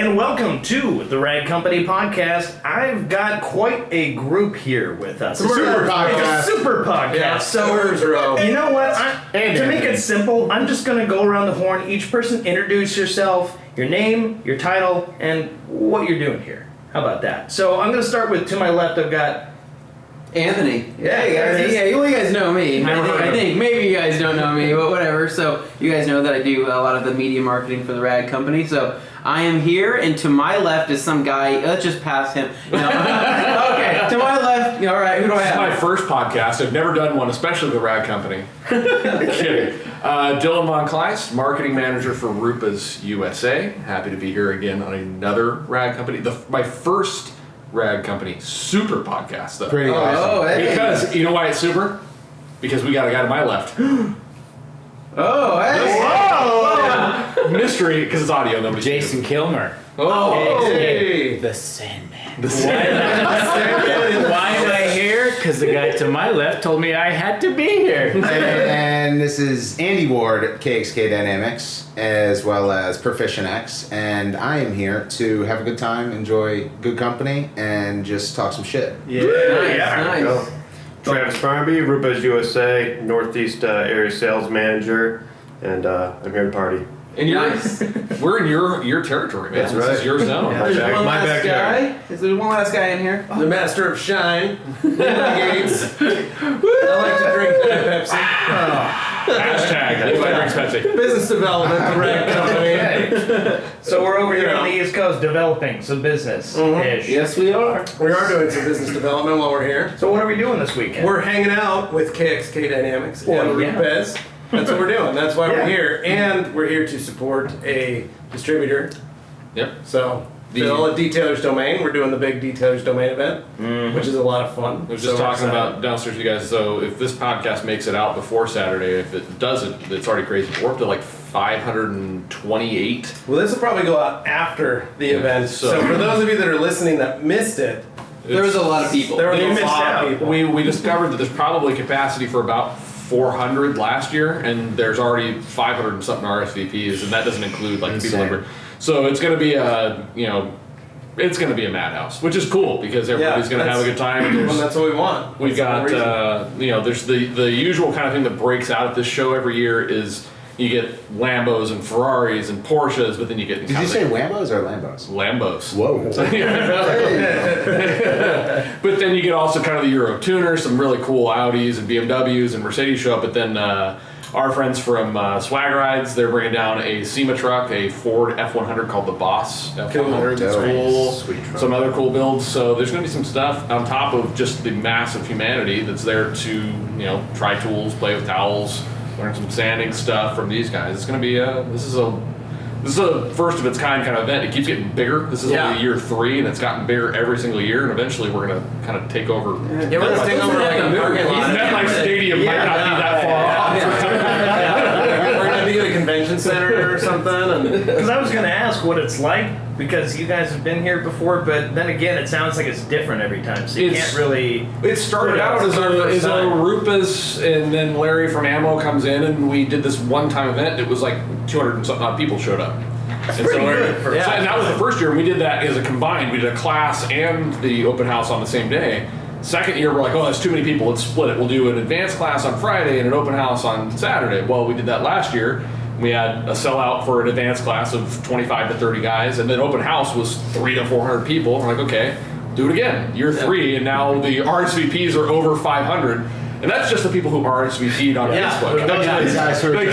and welcome to the Rag Company podcast. I've got quite a group here with us. It's a super podcast. Yeah, so you know what? To make it simple, I'm just going to go around the horn. Each person introduce yourself, your name, your title, and what you're doing here. How about that? So I'm going to start with, to my left, I've got Anthony. Yeah, hey guys. yeah, well, you guys know me. I think maybe you guys don't know me, but whatever. So you guys know that I do a lot of the media marketing for the Rag Company. So I am here, and to my left is some guy. Let's just pass him. No. Okay, to my left. All right, who do I have? This is my first podcast. I've never done one, especially the Rag Company. Kidding. Dylan von Kleist, marketing manager for RUPES USA. Happy to be here again on another Rag Company. My first Rag Company super podcast, though. Pretty awesome. Hey. Because, you know why it's super? Because we got a guy to my left. Oh, hey. Whoa! Mystery, because it's audio, nobody Jason Killmer. Oh, hey. The Sandman. The Sandman. Why am I here? Because the guy to my left told me I had to be here. And this is Andy Ward at KXK Dynamics, as well as Proficient X, and I am here to have a good time, enjoy good company, and just talk some shit. Nice. Travis Barnaby, RUPES USA, Northeast area sales manager, and I'm here to party. And we're in your territory, man. That's This right. is your zone. Yeah. There's one My last backyard. guy. Is there one last guy in here? The master of shine, Levi Gates. I like to drink Pepsi. Hashtag Levi drinks Pepsi. Business development, the Rag Company. So we're over here on the East Coast developing some business-ish. Yes, we are. We are doing some business development while we're here. So what are we doing this weekend? We're hanging out with KXK Dynamics Well, and yeah. RUPES. That's what we're doing. That's why Yeah. we're here. And we're here to support a distributor. Yep. So, Phil at Detailers Domain. We're doing the big Detailers Domain event, which is a lot of fun. I was just So we're talking excited. about downstairs, you guys. So if this podcast makes it out before Saturday, if it doesn't, it's already crazy. We're up to like 528. Well, this will probably go out after the event. so- So for those of you that are listening that missed it, There was a lot of people. there was You a missed lot out. of people. We discovered that there's probably capacity for about 400 last year, and there's already 500 and something RSVPs, and that doesn't include like people Insane. number. So it's going to be it's going to be a madhouse, which is cool because everybody's going to have a good time. And Well, there's- that's what we want. We've That's the got, reason. there's the usual kind of thing that breaks out at this show every year is you get Lambos and Ferraris and Porsches, but then you get Did you say Lambos or Lambos? Lambos. Whoa. But then you get also kind of the Euro tuners, some really cool Audis and BMWs and Mercedes show up. But then our friends from Swag Rides, they're bringing down a SEMA truck, a Ford F100 called the Boss F100. It's Dope. cool. Sweet truck. Some other cool builds. So there's going to be some stuff on top of just the mass of humanity that's there to, try tools, play with towels, learn some sanding stuff from these guys. It's going to be this is a first of its kind of event. It keeps getting bigger. This is only year 3, and it's gotten bigger every single year. And eventually, we're gonna kind of take over. Yeah, we're gonna take over like a parking lot. MetLife Stadium might not be that far off. We're gonna be at a convention center or something, Because I was going to ask what it's like, because you guys have been here before, but then again, it sounds like it's different every time, so you It's- can't really... It started out as a RUPES, and then Larry from Ammo comes in, and we did this one-time event. It was like 200 and something odd people showed up. And pretty good for- and that was the first year, and we did that as a combined. We did a class and the open house on the same day. Second year, we're like, oh, that's too many people. Let's split it. We'll do an advanced class on Friday and an open house on Saturday. Well, we did that last year. We had a sellout for an advanced class of 25 to 30 guys, and then open house was 300 to 400 people. We're like, okay, do it again. Year 3, and now the RSVPs are over 500. And that's just the people who RSVP'd on Facebook.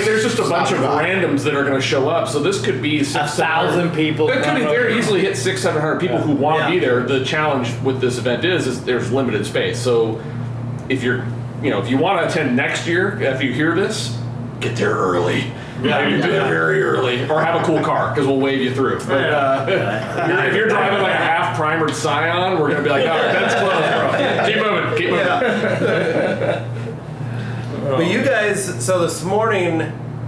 There's just a bunch of randoms that are going to show up. So this could be 1,000 people. It could very easily hit 600-700 people who want to be there. The challenge with this event is there's limited space. So if you want to attend next year, if you hear this, get there early. Get there very early, or have a cool car because we'll wave you through. But if you're driving like a half primered Scion, we're gonna be like, all right, that's close, bro. Keep moving. But you guys, so this morning,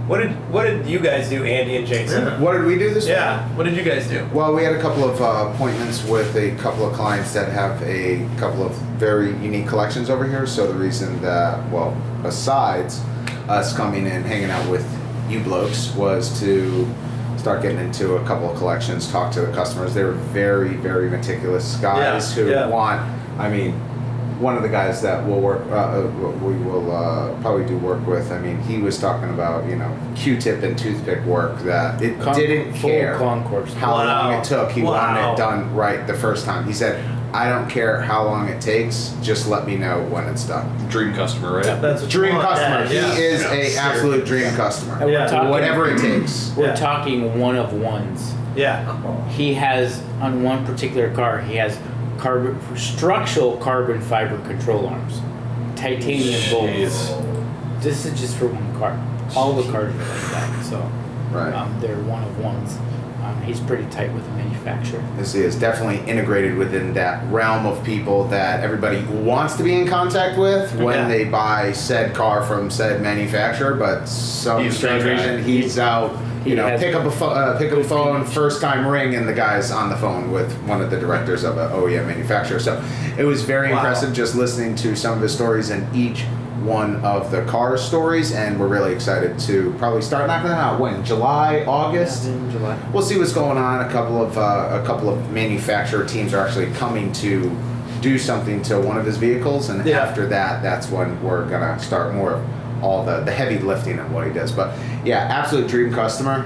what did you guys do, Andy and Jason? What did we do this week? Yeah, what did you guys do? Well, we had a couple of appointments with a couple of clients that have a couple of very unique collections over here. So the reason that, besides us coming and hanging out with you blokes, was to start getting into a couple of collections, talk to the customers. They were very, very meticulous guys who want. I mean, one of the guys that we'll work, we will probably do work with. I mean, he was talking about Q-tip and toothpick work that it didn't care how long it took. He wanted it done right the first time. He said, "I don't care how long it takes. Just let me know when it's done." Dream customer, right? Yeah, that's what Dream you want. customer. Yeah. He is a absolute dream customer. And we're talking, Whatever it takes. We're talking one of ones. Yeah. He has, on one particular car, he has structural carbon fiber control arms, titanium bolts. This is just for one car. All the cars are like that, so Right. they're one of ones. He's pretty tight with the manufacturer. This is definitely integrated within that realm of people that everybody wants to be in contact with when they buy said car from said manufacturer, but some strange reason he's out. Pick up a phone, first time ring, and the guy's on the phone with one of the directors of an OEM manufacturer. So it was very impressive just listening to some of his stories and each one of the car stories, and we're really excited to probably start knocking them out. When? July, August? In July. We'll see what's going on. A couple of manufacturer teams are actually coming to do something to one of his vehicles, and after that, that's when we're gonna start more of all the heavy lifting of what he does. But yeah, absolute dream customer.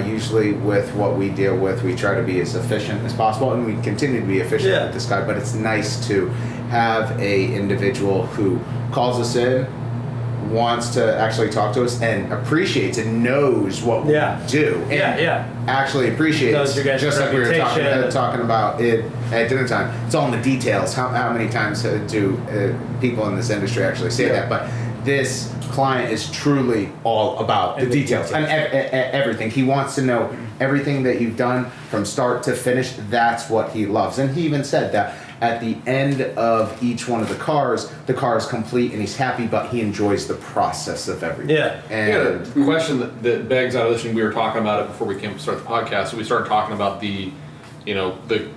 Usually with what we deal with, we try to be as efficient as possible, and we continue to be efficient with this guy. But it's nice to have a individual who calls us in, wants to actually talk to us, and appreciates and knows what we do. And actually appreciates, Knows your guys' just like we were reputation. talking about it at dinner time. It's all in the details. How many times do people in this industry actually say that? But this client is truly all about the details and everything. He wants to know everything that you've done from start to finish. That's what he loves. And he even said that at the end of each one of the car is complete and he's happy, but he enjoys the process of everything. Yeah. And a question that begs out of this, and we were talking about it before we came to start the podcast. So we started talking about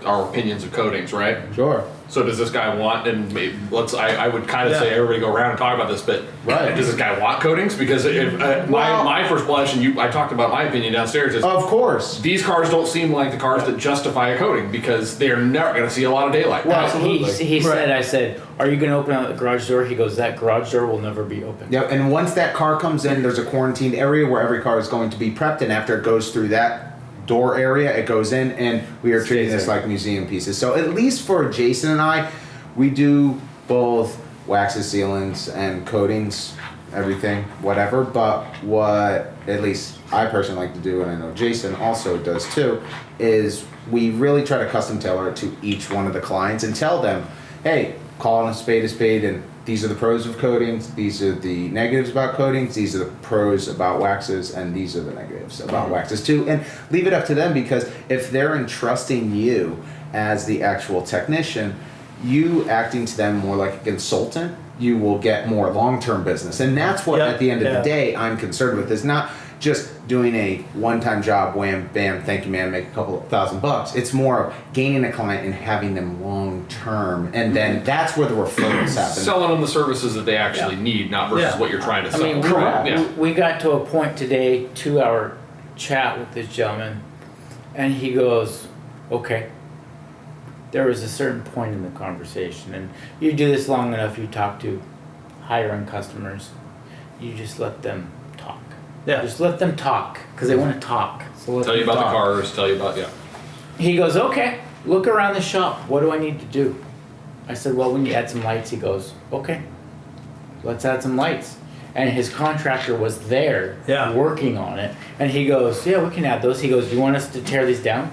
our opinions of coatings, right? sure. So does this guy want, and maybe I would kind of say everybody go around and talk about this, but does this guy want coatings? Because if, my first blush, and I talked about my opinion downstairs, is Of course. these cars don't seem like the cars that justify a coating because they're never going to see a lot of daylight. Well, He said, I said, are you going to open up the garage door? He goes, that garage door will never be open. Yep, and once that car comes in, there's a quarantined area where every car is going to be prepped, and after it goes through that door area, it goes in, and we are treating this like museum pieces. So at least for Jason and I, we do both waxes, sealants, and coatings, everything, whatever. But what at least I personally like to do, and I know Jason also does too, is we really try to custom tailor it to each one of the clients and tell them, hey, call a spade, and these are the pros of coatings, these are the negatives about coatings, these are the pros about waxes, and these are the negatives about waxes too. And leave it up to them, because if they're entrusting you as the actual technician, you acting to them more like a consultant, you will get more long-term business. And that's what at the end of the day I'm concerned with, is not just doing a one-time job, wham, bam, thank you, man, make a couple of $1,000. It's more of gaining a client and having them long-term, and then that's where the referrals happen. Selling them the services that they actually need, not versus what you're trying to sell. I mean, we got to a point today, 2-hour chat with this gentleman, and he goes, okay. There was a certain point in the conversation, and you do this long enough, you talk to higher-end customers, you just let them talk. Yeah. Just let them talk, because they want to talk. So let Tell you them about talk. the cars, tell you about, He goes, okay, look around the shop. What do I need to do? I said, well, we need to add some lights. He goes, okay, let's add some lights. And his contractor was there working on it. And he goes, yeah, we can add those. He goes, do you want us to tear these down?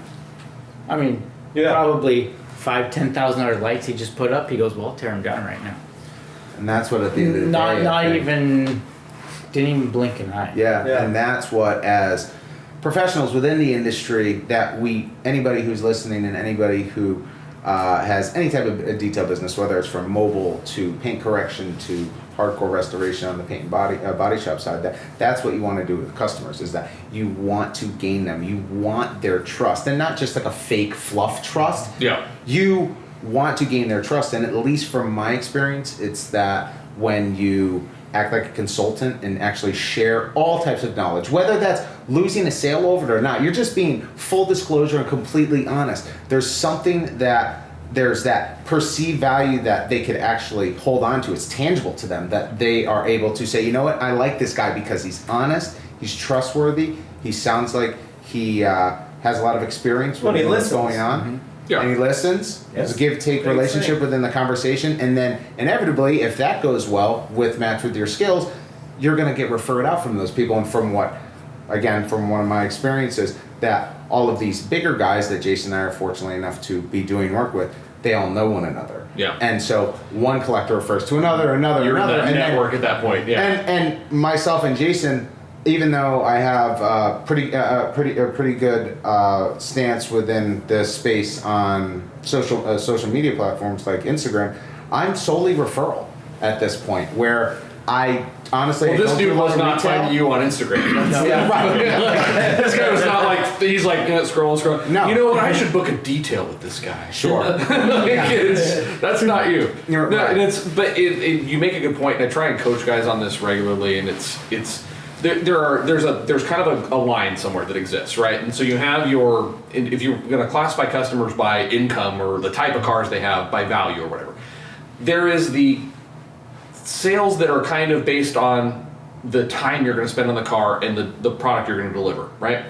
I mean, probably $5,000-$10,000 lights he just put up. He goes, well, I'll tear them down right now. And that's what at the end of the day, Didn't even blink an eye. Yeah, and that's what, as professionals within the industry, that anybody who's listening and anybody who has any type of a detail business, whether it's from mobile to paint correction to hardcore restoration on the paint and body shop side, that's what you want to do with customers, is that you want to gain them. You want their trust, and not just like a fake fluff trust. Yeah. You want to gain their trust, and at least from my experience, it's that when you act like a consultant and actually share all types of knowledge, whether that's losing a sale over it or not. You're just being full disclosure and completely honest. There's something there's that perceived value that they could actually hold on to. It's tangible to them that they are able to say, you know what, I like this guy because he's honest, he's trustworthy, he sounds like he has a lot of experience with what's going on. Mm-hmm. Yeah. And he listens. Yes. It's a give-take relationship within the conversation. And then inevitably, if that goes well match with your skills, you're going to get referred out from those people. And from one of my experiences, that all of these bigger guys that Jason and I are fortunately enough to be doing work with, they all know one another. Yeah. And so one collector refers to another, You're another. in that network at that point. Yeah. And myself and Jason, even though I have a pretty good stance within the space on social media platforms like Instagram, I'm solely referral at this point. Where I honestly, Well, this don't dude do a lot was of not retail. finding you on Instagram. Yeah, right. This guy was not like, he's like, scrolling. No. You know what? I should book a detail with this guy. Sure. That's not you. You're No, right. and you make a good point, and I try and coach guys on this regularly, and there's kind of a line somewhere that exists, right? And so you have if you're going to classify customers by income or the type of cars they have by value or whatever, there is the sales that are kind of based on the time you're going to spend on the car and the product you're going to deliver, right?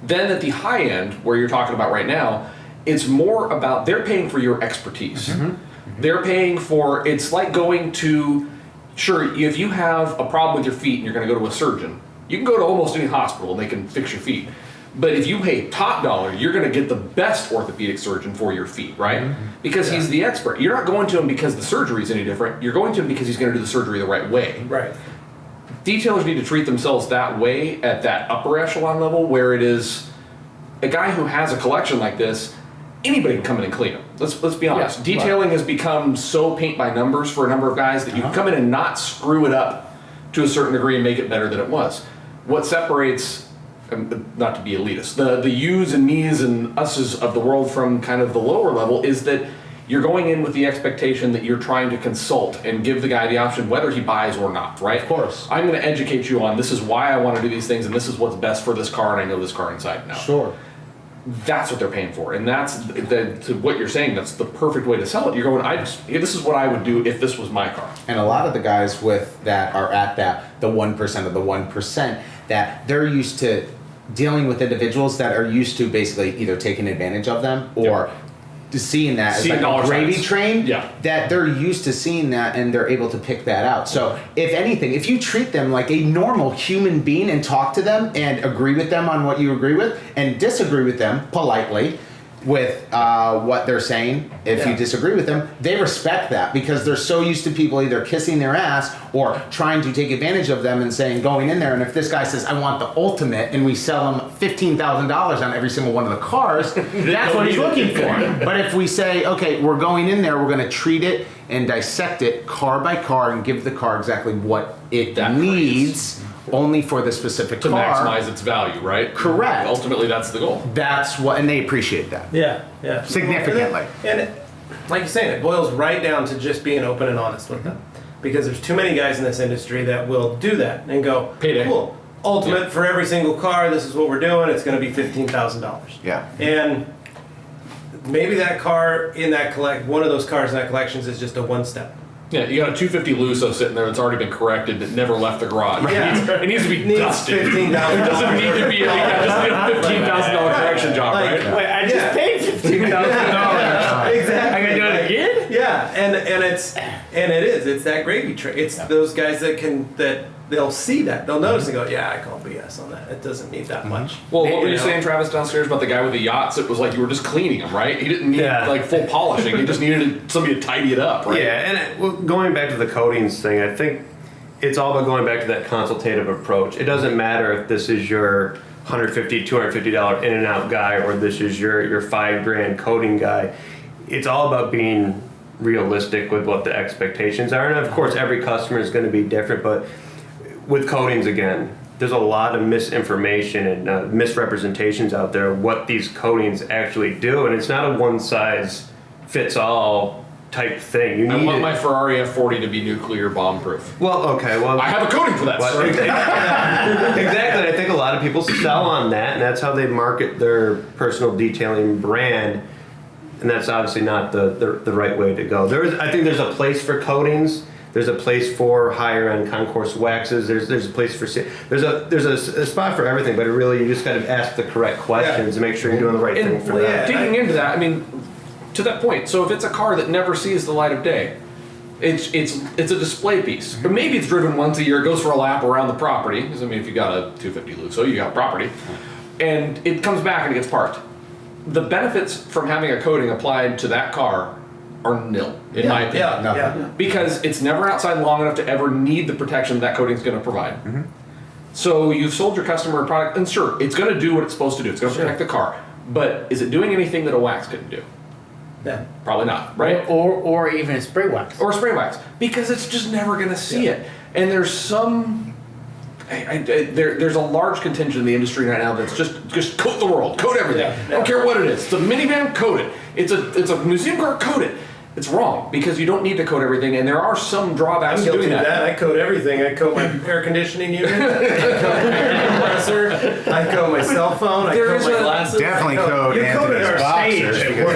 Then at the high end, where you're talking about right now, it's more about they're paying for your expertise. Mm-hmm. They're paying for, it's like going to, sure, if you have a problem with your feet and you're going to go to a surgeon, you can go to almost any hospital and they can fix your feet. But if you pay top dollar, you're going to get the best orthopedic surgeon for your feet, right? Mm-hmm. Because he's the expert. You're not going to him because the surgery is any different. You're going to him because he's going to do the surgery the right way. Right. Detailers need to treat themselves that way at that upper echelon level, where it is a guy who has a collection like this, anybody can come in and clean them. Let's be honest. Yeah, Detailing has become so paint by numbers for a number of guys that you can come in and not screw it up to a certain degree and make it better than it was. What separates, not to be elitist, the yous and me's and us's of the world from kind of the lower level is that you're going in with the expectation that you're trying to consult and give the guy the option whether he buys or not, right? Of course. I'm going to educate you on this is why I want to do these things and this is what's best for this car and I know this car inside and out. Sure. That's what they're paying for, and that's to what you're saying. That's the perfect way to sell it. You're going, this is what I would do if this was my car. And a lot of the guys with that are at the 1% of the 1% that they're used to dealing with individuals that are used to basically either taking advantage of them or seeing that as like a gravy train. Yeah. That they're used to seeing that and they're able to pick that out. So if anything, if you treat them like a normal human being and talk to them and agree with them on what you agree with and disagree with them politely with what they're saying, if you disagree with them, they respect that because they're so used to people either kissing their ass or trying to take advantage of them and going in there. And if this guy says, I want the ultimate, and we sell him $15,000 on every single one of the cars, that's what he's looking for. But if we say, okay, we're going in there, we're going to treat it and dissect it car by car and give the car exactly what it needs. Only for the specific to car. maximize its value, right? Correct. Ultimately, that's the goal. That's what, and they appreciate that. Yeah. Significantly. And it, like you're saying, it boils right down to just being open and honest with them. Because there's too many guys in this industry that will do that and go, Payday. Cool, ultimate for every single car, this is what we're doing, it's going to be $15,000. Yeah. And maybe that car in that one of those cars in that collections is just a one step. Yeah, you got a 250 Lusso sitting there that's already been corrected that never left the garage. Yeah. It needs to be dusted. $15,000. It doesn't need to be a $15,000 correction job, Like, right? Wait, I just paid $15,000. Exactly. I gotta do it again? Yeah, and it's that gravy train. It's those guys that they'll see that. They'll notice and go, yeah, I call BS on that. It doesn't need that much. Well, what were you know? saying, Travis, downstairs about the guy with the yachts? It was like you were just cleaning them, right? He didn't need like full polishing. He just needed somebody to tidy it up, right? Yeah, and going back to the coatings thing, I think it's all about going back to that consultative approach. It doesn't matter if this is your $150, $250 in and out guy or this is your $5,000 coating guy. It's all about being realistic with what the expectations are. And of course, every customer is going to be different, but with coatings, again, there's a lot of misinformation and misrepresentations out there of what these coatings actually do, and it's not a one-size-fits-all type thing. You I need want it. my Ferrari F40 to be nuclear bomb proof. Well, okay, well, I have a coating for that. Well, sir. exactly. I think a lot of people sell on that, and that's how they market their personal detailing brand. And that's obviously not the right way to go. I think there's a place for coatings. There's a place for higher end concourse waxes. There's a place for there's a spot for everything. But really, you just got to ask the correct questions and make sure you're doing the right thing for that. Digging into that, I mean, to that point. So if it's a car that never sees the light of day, it's a display piece. Or maybe it's driven once a year, goes for a lap around the property. Because I mean, if you got a 250 Lusso, you got property, and it comes back and it gets parked. The benefits from having a coating applied to that car are nil, in my opinion. Because it's never outside long enough to ever need the protection that coating is going to provide. So you've sold your customer a product, and sure, it's going to do what it's supposed to do. It's going to protect the car. But is it doing anything that a wax couldn't do? Yeah. Probably not, right? Or even a spray wax. Or spray wax, because it's just never going to see it. And there's some... there's a large contingent in the industry right now that's just coat the world, coat everything. I don't care what it is. It's a minivan, coat it. It's a museum car, coat it. It's wrong because you don't need to coat everything, and there are some drawbacks to doing that. I coat everything. I coat my air conditioning unit. I coat my air compressor. I coat my cell phone. I coat my glasses. Definitely code coated Anthony's our boxers. stage. because-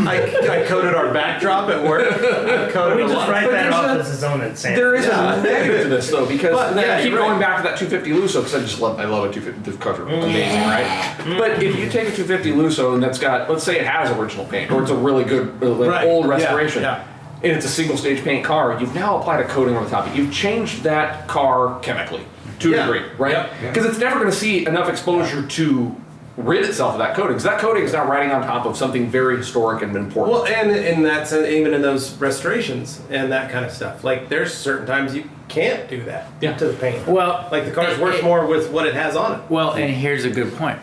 I coated our backdrop at work. I coated We a just lot. write But that there's off a- as his own insanity. There is a negative to this though, because But, then yeah, I keep you're going right. back to that 250 Lusso because I love a 250. The cars are amazing, right? But if you take a 250 Lusso and that's got, let's say it has original paint, or it's a really good Right. old Yeah, restoration, yeah. and it's a single stage paint car, you've now applied a coating on the top. You've changed that car chemically to a Yeah. degree, right? Yep. Because it's never going to see enough exposure to rid itself of that coating. Because that coating is now riding on top of something very historic and important. Well, and that's even in those restorations and that kind of stuff. Like there's certain times you can't do that to the paint. Well, Like the car's worth more with what it has on it. Well, and here's a good point.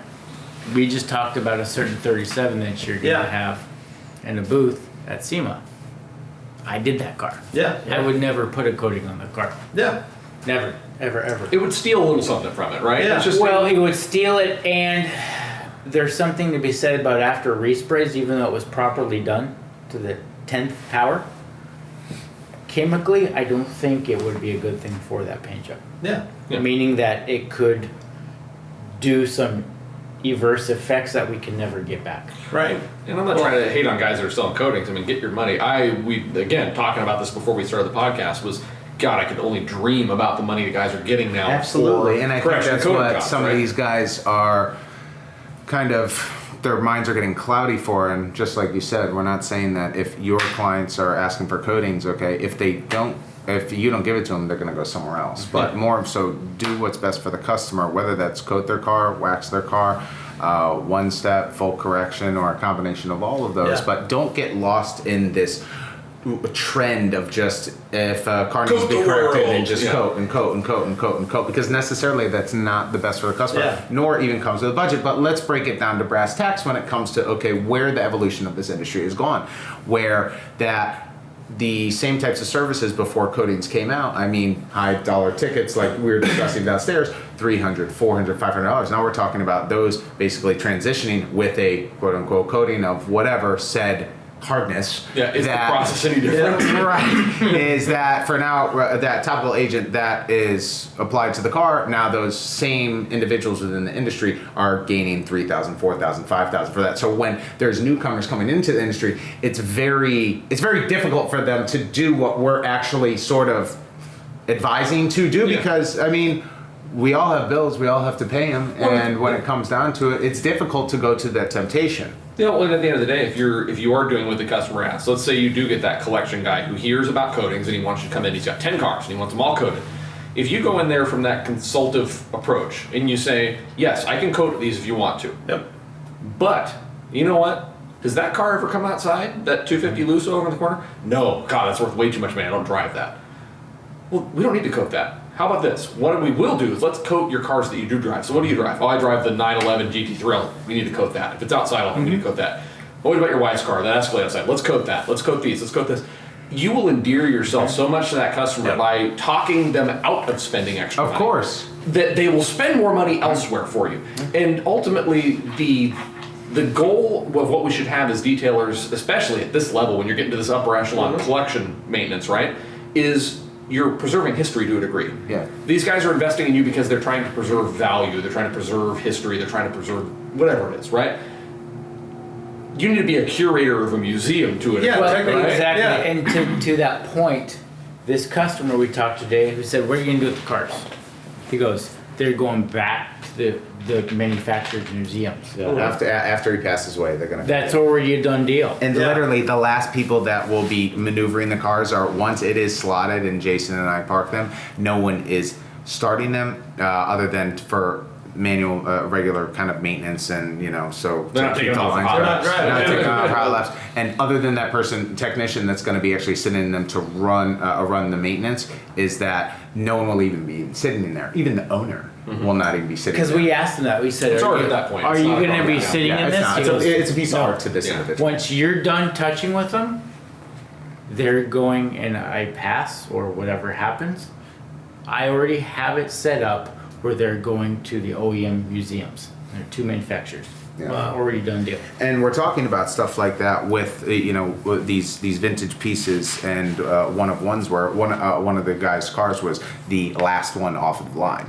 We just talked about a certain 37 that you're going to have in a booth at SEMA. I did that car. Yeah. I would never put a coating on the car. Yeah. Never. Ever, ever. It would steal a little something from it, right? Yeah. It's just Well, it would steal it, and there's something to be said about after resprays, even though it was properly done to the 10th power. Chemically, I don't think it would be a good thing for that paint job. Yeah. Meaning that it could do some adverse effects that we can never get back. Right. And I'm not trying to hate on guys that are selling coatings. I mean, get your money. We again talking about this before we started the podcast was, God, I could only dream about the money the guys are getting now. Absolutely, for and I think correction that's coating what jobs, some right? of these guys are kind of, their minds are getting cloudy for. And just like you said, we're not saying that if your clients are asking for coatings, okay, if you don't give it to them, they're going to go somewhere else. But more so, do what's best for the customer, whether that's coat their car, wax their car, one step, full correction, or a combination of all of those. Yeah. But don't get lost in this trend of just, if a car needs to Coat be the corrected, world. and just Yeah. coat and coat and coat and coat and coat, because necessarily that's not the best for the customer, Yeah. nor even comes with a budget. But let's break it down to brass tacks when it comes to, okay, where the evolution of this industry has gone, where that the same types of services before coatings came out, I mean, high dollar tickets like we were discussing downstairs, $300, $400, $500. Now we're talking about those basically transitioning with a quote unquote coating of whatever said hardness. Yeah, is the process any different? Right. Is that for now, that topical agent that is applied to the car, now those same individuals within the industry are gaining $3,000, $4,000, $5,000 for that. So when there's newcomers coming into the industry, it's very difficult for them to do what we're actually sort of advising to do, because, I mean, we all have bills, we all have to pay them, and when it comes down to it, it's difficult to go to that temptation. Yeah, well, at the end of the day, if you are doing what the customer asks, let's say you do get that collection guy who hears about coatings and he wants you to come in, he's got 10 cars and he wants them all coated. If you go in there from that consultative approach and you say, yes, I can coat these if you want to. Yep. But, you know what? Does that car ever come outside? That 250 Lusso over in the corner? No. God, that's worth way too much money. I don't drive that. Well, we don't need to coat that. How about this? What we will do is let's coat your cars that you do drive. So what do you drive? Oh, I drive the 911 GT Thrill. We need to coat that. If it's outside, I'll need to coat that. What about your wife's car? That Escalade outside. Let's coat that. Let's coat these. Let's coat this. You will endear yourself so much to that customer by talking them out of spending extra money. Of course. That they will spend more money elsewhere for you. And ultimately, the the goal of what we should have as detailers, especially at this level when you're getting to this upper echelon collection maintenance, right, is you're preserving history to a degree. Yeah. These guys are investing in you because they're trying to preserve value, they're trying to preserve history, they're trying to preserve whatever it is, right? You need to be a curator of a museum to it. Yeah, Well, technically, exactly. yeah. And to that point, this customer we talked today who said, "What are you gonna do with the cars?" He goes, "They're going back to the manufacturer's museums." After he passes away, they're gonna. That's already a done deal. And Yeah. literally, the last people that will be maneuvering the cars are once it is slotted and Jason and I park them. No one is starting them other than for manual, regular kind of maintenance, and so They're not to taking keep them the off the lines hot running. laps. They're not Right. taking them off the hot laps. And other than that technician that's going to be actually sitting in them to run the maintenance, is that no one will even be sitting in there. Even the owner will not even be sitting. Because there. we asked him that. We said, It's "Are already you, at that point. are It's you not a going to problem. be sitting Yeah, in it's this?" not. He It's goes, a piece of "No." art to this Yeah. individual. Once you're done touching with them, they're going, and I pass or whatever happens, I already have it set up where they're going to the OEM museums. There are two manufacturers. Yeah. Already done deal. And we're talking about stuff like that with with these vintage pieces, and one of the guy's cars was the last one off of the line.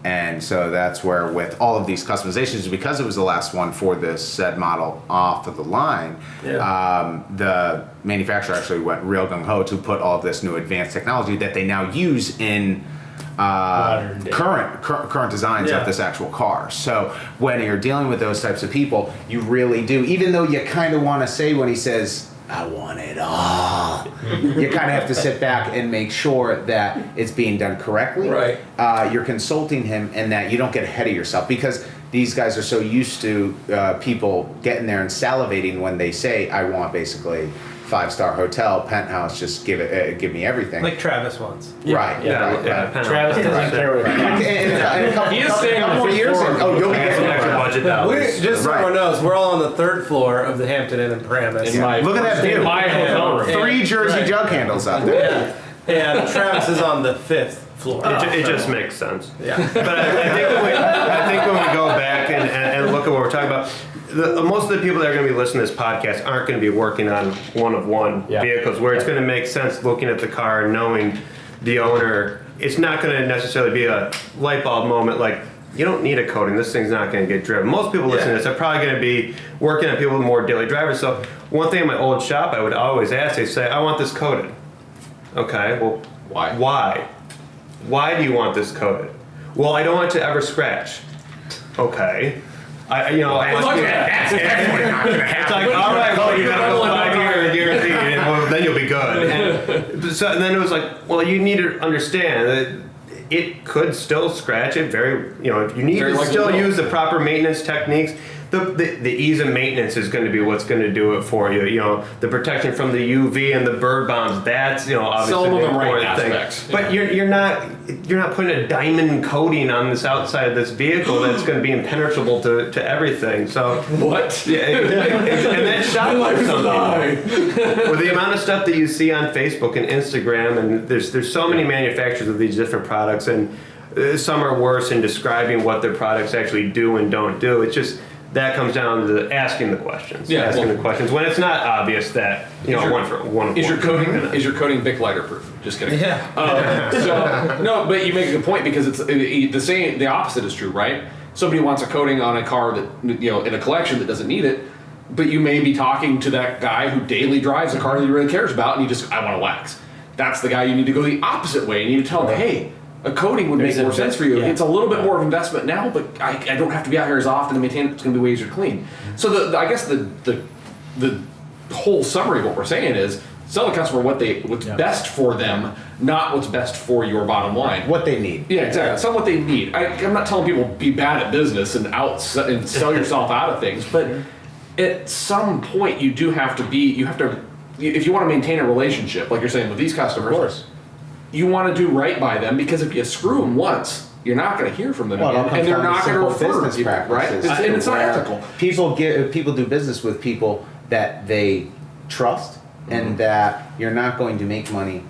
And so that's where, with all of these customizations, because it was the last one for this said model off of the line, the manufacturer actually went real gung-ho to put all of this new advanced technology that they now use in Modern day. current designs Yeah. of this actual car. So when you're dealing with those types of people, you really do, even though you kind of want to say when he says, "I want it all," you kind of have to sit back and make sure that it's being done correctly. Right. You're consulting him, and that you don't get ahead of yourself, because these guys are so used to people getting there and salivating when they say, "I want basically 5-star hotel, penthouse, just give me everything." Like Travis wants. Right. Yeah, right, yeah. right. Penalty. Travis doesn't care what it And a couple, He is staying on the more fifth years, floor. and, you'll be That's an extra budget We, dollars. just so Right. everyone knows, we're all on the 3rd floor of the Hampton Inn and Paramus. In my Look at that view. in my hotel room. 3 Jersey Right. jug handles out there. Yeah. And Travis is on the 5th floor. It just makes sense. Yeah. But I think when we go back and look at what we're talking about, most of the people that are going to be listening to this podcast aren't going to be working on one-of-one Yeah. vehicles, where it's going to make sense looking at the car and knowing the owner. It's not going to necessarily be a light bulb moment like, you don't need a coating, this thing's not going to get driven. Most people listening to this are probably going to be working on people with more daily drivers. So one thing in my old shop I would always ask, they say, "I want this coated." Okay, well, Why? Why do you want this coated? Well, I don't want it to ever scratch. Okay. I Look at that. That's definitely not gonna It's happen. like, all right, well, you got a Rolling my 5-year guarantee, and well, then you'll be good. And then it was like, well, you need to understand that it could still scratch it very, if you need Very to likely still will. use the proper maintenance techniques. The ease of maintenance is going to be what's going to do it for you. The protection from the UV and the bird bombs. That's obviously Some of the the right important thing. aspects, But you're not putting a diamond coating on this outside of this vehicle that's going to be impenetrable to everything. So What? yeah, and that shot like with the amount of stuff that you see on Facebook and Instagram, and there's so many manufacturers of these different products, and some are worse in describing what their products actually do and don't do. It's just that comes down to asking the questions. Yeah, asking well- the questions when it's not obvious that one. Is your coating Bic lighter proof? Just kidding. Yeah. So no, but you make a good point, because it's the same. The opposite is true, right? Somebody wants a coating on a car that in a collection that doesn't need it, but you may be talking to that guy who daily drives a car that he really cares about, and I want to wax. That's the guy you need to go the opposite way. You need to tell him, hey, a coating would There's make a more bit- sense for you. yeah. It's a little bit more of investment now, but I don't have to be out here as often to maintain it. It's going to be way easier to clean. So I guess the whole summary of what we're saying is, sell the customer what's best for them, not what's best for your bottom line. What they need. Yeah, exactly. Sell what they need. I'm not telling people be bad at business and sell yourself out of things, but at some point you have to if you want to maintain a relationship, like you're saying with these customers, Of course. you want to do right by them, because if you screw them once, you're not going to hear from them Well, it all again, and comes they're down to not going to simple refer business people, right? practices, And it's not where ethical. People do business with people that they trust, and that you're not going to make money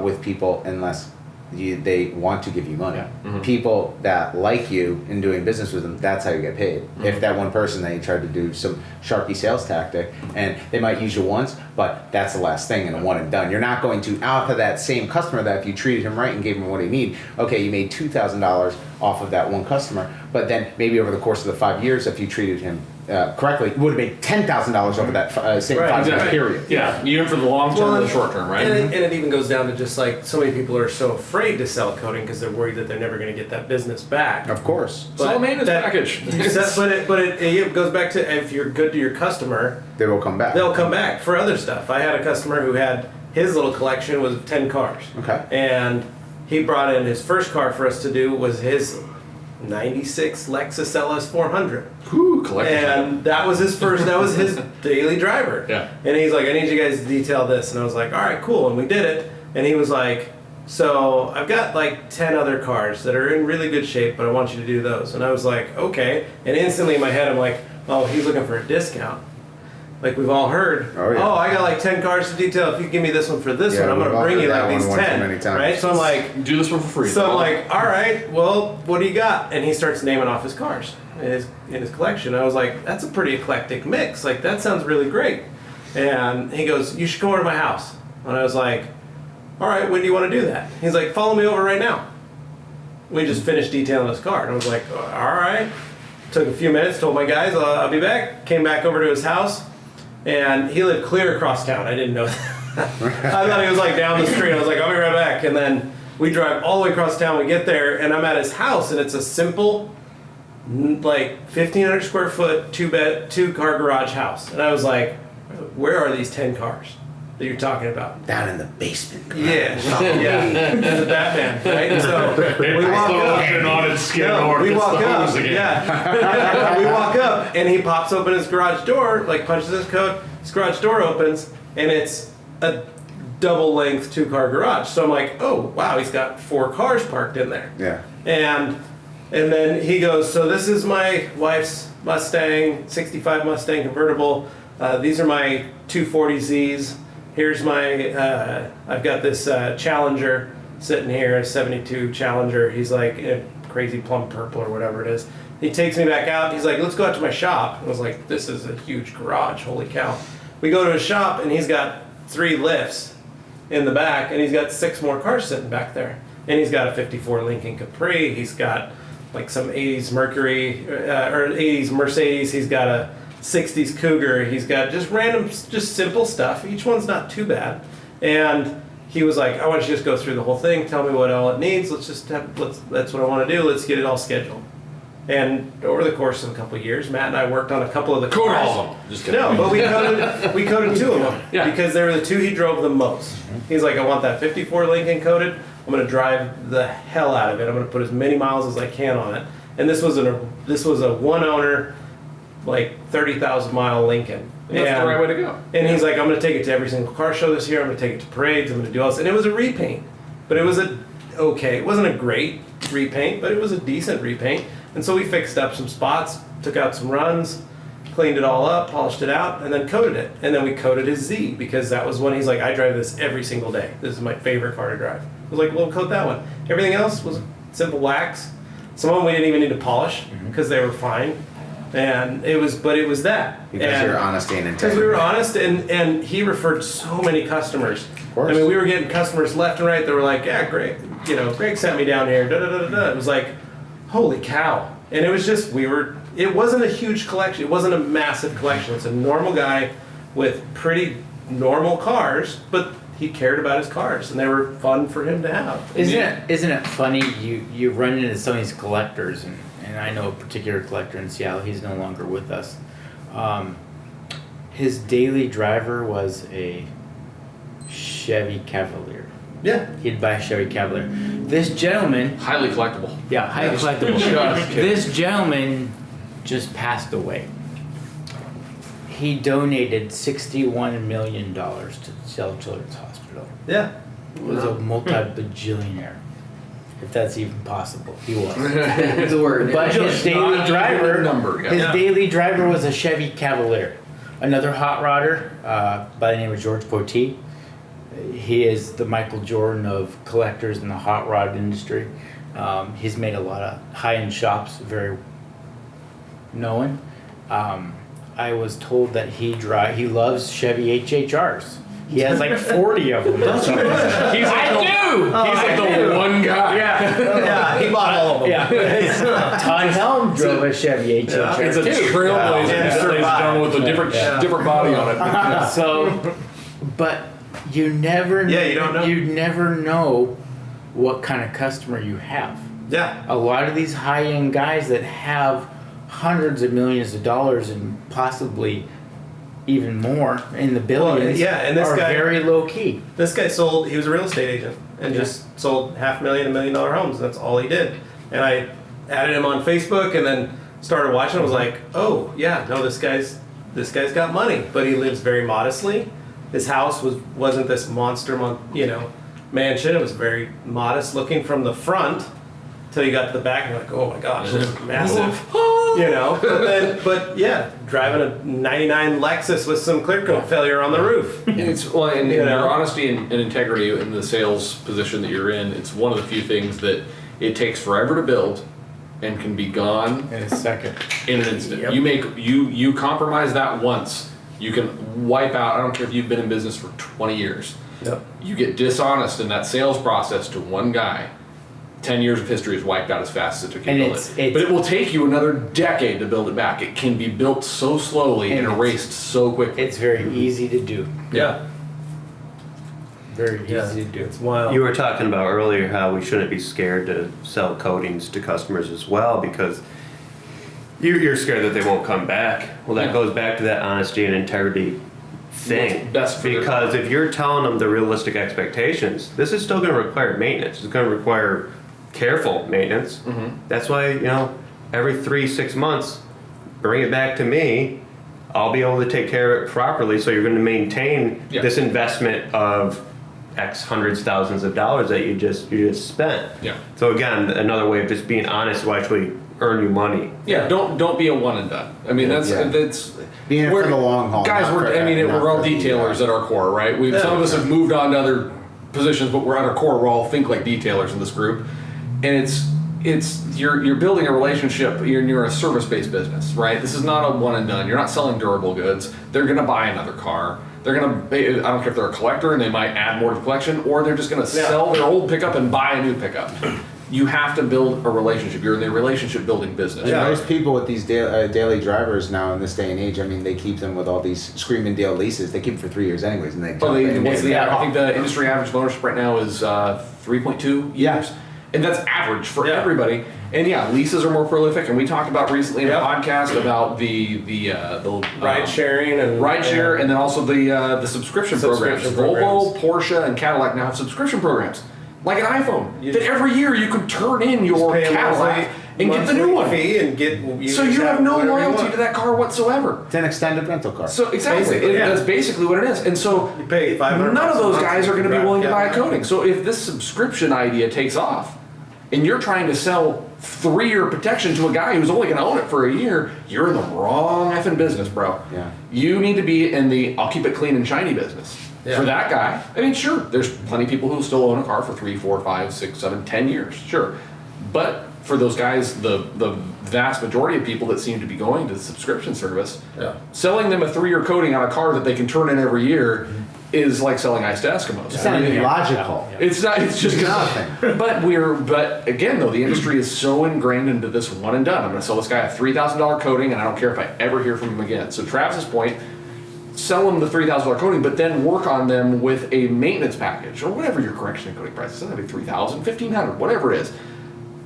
with people unless they want to give you money. Yeah. Mm-hmm. People that like you and doing business with them, that's how you get paid. If that one person that you tried to do some Sharpie sales tactic, and they might use you once, but that's the last thing and a one and done. You're not going to, out of that same customer that if you treated him right and gave him what he needed, okay, you made $2,000 off of that one customer, but then maybe over the course of the 5 years, if you treated him correctly, you would have made $10,000 off of that same Right, 5 year exactly. period. Yeah, even for the long term or the and- short term, right? And it even goes down to just like so many people are so afraid to sell coating because they're worried that they're never going to get that business back. Of course. It's all a maintenance that- package. but it goes back to if you're good to your customer, They will come back. they'll come back for other stuff. I had a customer who had his little collection was of 10 cars. Okay. And he brought in his first car for us to do was his 96 Lexus LS 400. Whew, collector's item. And that was his first, that was his daily driver. Yeah. And he's like, I need you guys to detail this. And I was like, all right, cool. And we did it. And he was like, so I've got like 10 other cars that are in really good shape, but I want you to do those. And I was like, okay. And instantly in my head, I'm like, oh, he's looking for a discount. Like we've all heard, Oh, yeah. I got like 10 cars to detail. If you give me this one for this Yeah, one, I'm we've going all to bring heard you that like these one 10. many times. Right? So I'm like, Do this one for free. so I'm like, all right, well, what do you got? And he starts naming off his cars in his collection. I was like, that's a pretty eclectic mix. Like, that sounds really great. And he goes, you should come over to my house. And I was like, all right, when do you want to do that? He's like, follow me over right now. We just finished detailing his car. And I was like, all right. Took a few minutes, told my guys, I'll be back. Came back over to his house. And he lived clear across town. I didn't know that. I thought he was like down the street. I was like, I'll be right back. And then we drive all the way across town. We get there, and I'm at his house, and it's a simple, like 1,500 square foot, two car garage house. And I was like, where are these 10 cars that you're talking about? Down in the basement. Yeah, yeah, the Batman, right? And so we walk up. We walk up. Yeah, we walk up, and he pops open his garage door, like punches his code. His garage door opens, and it's a double-length 2-car garage. So I'm like, oh wow, he's got 4 cars parked in there. Yeah. And then he goes, so this is my wife's Mustang, 65 Mustang convertible. These are my 240Zs. Here's my, I've got this Challenger sitting here, a 72 Challenger. He's like a crazy plum purple or whatever it is. He takes me back out. He's like, let's go out to my shop. I was like, this is a huge garage. Holy cow. We go to his shop, and he's got 3 lifts in the back, and he's got 6 more cars sitting back there. And he's got a 54 Lincoln Capri. He's got like some 80s Mercury or 80s Mercedes. He's got a 60s Cougar. He's got just random, just simple stuff. Each one's not too bad. And he was like, I want you to just go through the whole thing. Tell me what all it needs. That's what I want to do. Let's get it all scheduled. And over the course of a couple of years, Matt and I worked on a couple of the Code cars. all of them. Just kidding. No, but we coded 2 of them. Yeah. Because they were the 2 he drove the most. He's like, I want that 54 Lincoln coated. I'm going to drive the hell out of it. I'm going to put as many miles as I can on it. And this was a one owner, like 30,000 mile Lincoln. And that's the right way to go. And he's like, I'm going to take it to every single car show this year. I'm going to take it to parades. I'm going to do all this. And it was a repaint. But it was it wasn't a great repaint, but it was a decent repaint. And so we fixed up some spots, took out some runs, cleaned it all up, polished it out, and then coated it. And then we coated his Z, because that was when he's like, I drive this every single day. This is my favorite car to drive. I was like, well, coat that one. Everything else was simple wax. Some of them we didn't even need to polish because they were fine. And it was that. Because you're honesty and integrity. Because we were honest, and he referred so many customers. Of course. I mean, we were getting customers left and right that were like, yeah, Greg, Greg sent me down here, da da da da da. It was like, holy cow. And it was just, it wasn't a huge collection. It wasn't a massive collection. It's a normal guy with pretty normal cars, but he cared about his cars, and they were fun for him to have. Isn't it funny you run into some of these collectors, and I know a particular collector in Seattle. He's no longer with us. His daily driver was a Chevy Cavalier. Yeah. He'd buy a Chevy Cavalier. This gentleman, Highly collectible. yeah, highly collectible. This gentleman just passed away. He donated $61 million to the Seattle Children's Hospital. Yeah. He was a multi-bajillionaire, if that's even possible. He was. It's a word. But his daily driver, his Yeah. daily driver was a Chevy Cavalier. Another hot rodder by the name of George Poteet. he is the Michael Jordan of collectors in the hot rod industry. He's made a lot of high-end shops very known. I was told that he loves Chevy HHRs. He has like 40 of them. He's like the one guy. Yeah, he bought all of them. Yeah. Todd Helm drove a Chevy HHR It's a too. trailblazer, Yeah. ladies and gentlemen, with a different body on it. So, but you never Yeah, you don't know. You never know what kind of customer you have. Yeah. A lot of these high-end guys that have hundreds of millions of dollars and possibly even more in the billions and this are guy- very low-key. This guy he was a real estate agent and just sold $500,000, $1 million homes. That's all he did. And I added him on Facebook and then started watching. I was like, oh yeah, no, this guy's got money, but he lives very modestly. His house wasn't this monster, mansion. It was very modest looking from the front till you got to the back and you're like, oh my gosh, it's massive. But yeah, driving a 99 Lexus with some clear coat failure on the roof. It's your honesty and integrity in the sales position that you're in. It's one of the few things that it takes forever to build, and can be gone In a second. in an instant. Yep. You compromise that once, you can wipe out. I don't care if you've been in business for 20 years. Yep. You get dishonest in that sales process to one guy. 10 years of history is wiped out as fast as it took you to And build it. But it will take you another decade to build it back. It can be built so slowly and And erased so quickly. It's very easy to do. Yeah. Very easy to do. It's wild. You were talking about earlier how we shouldn't be scared to sell coatings to customers as well because you're scared that they won't come back. Well, that goes back to that honesty and integrity thing. What's best for their because if you're telling them the realistic expectations, this is still going to require maintenance. It's going to require careful maintenance. That's why, every 3-6 months, bring it back to me. I'll be able to take care of it properly. So you're going to maintain this investment of X hundreds, thousands of dollars that you just spent. Yeah. So again, another way of just being honest will actually earn you money. Yeah, don't be a one and done. I mean, that's Being in it for the long haul. guys. not for- not We're all for the, detailers at our core, right? Some of us have moved on to other positions, but we're at our core. We're all think like detailers in this group, and you're building a relationship. You're a service based business, right? This is not a one and done. You're not selling durable goods. They're gonna buy another car. They're gonna. I don't care if they're a collector and they might add more to the collection, or they're just gonna sell their old pickup and buy a new pickup. You have to build a relationship. You're in the relationship building business. Yeah, right? most people with these daily drivers now in this day and age, I mean, they keep them with all these screaming deal leases. They keep them for 3 years anyways, and they Well, jump in. what's I think the industry average ownership right now is 3.2 years, and that's average for everybody. And leases are more prolific. And we talked about recently in a podcast about the Ride sharing and ride share, and then also the subscription programs. Volvo, Porsche, and Cadillac now have subscription programs, like an iPhone. That every year you can turn in your pay a Cadillac and get the new one. fee and get. So you have no loyalty to that car whatsoever. It's an extended rental car. So exactly, Basically, that's basically what it is. And so You pay $500 none of a those month guys to are going to be drive willing to buy a Cadillac. coating. So if this subscription idea takes off, and you're trying to sell 3-year protection to a guy who's only going to own it for a year, you're in the wrong effing business, bro. Yeah. You need to be in the I'll keep it clean and shiny business. Yeah. For that guy, I mean, sure, there's plenty of people who still own a car for 3, 4, 5, 6, 7, 10 years, sure. But for those guys, the vast majority of people that seem to be going to the subscription service, selling them a 3-year coating on a car that they can turn in every year is like selling ice to Eskimos. It's not even logical. It's not. It's just nothing. But again, though, the industry is so ingrained into this one and done. I'm going to sell this guy a $3,000 coating, and I don't care if I ever hear from him again. So Travis's point, sell them the $3,000 coating, but then work on them with a maintenance package or whatever your correction and coating price is. It's going to be $3,000, $1,500, whatever it is.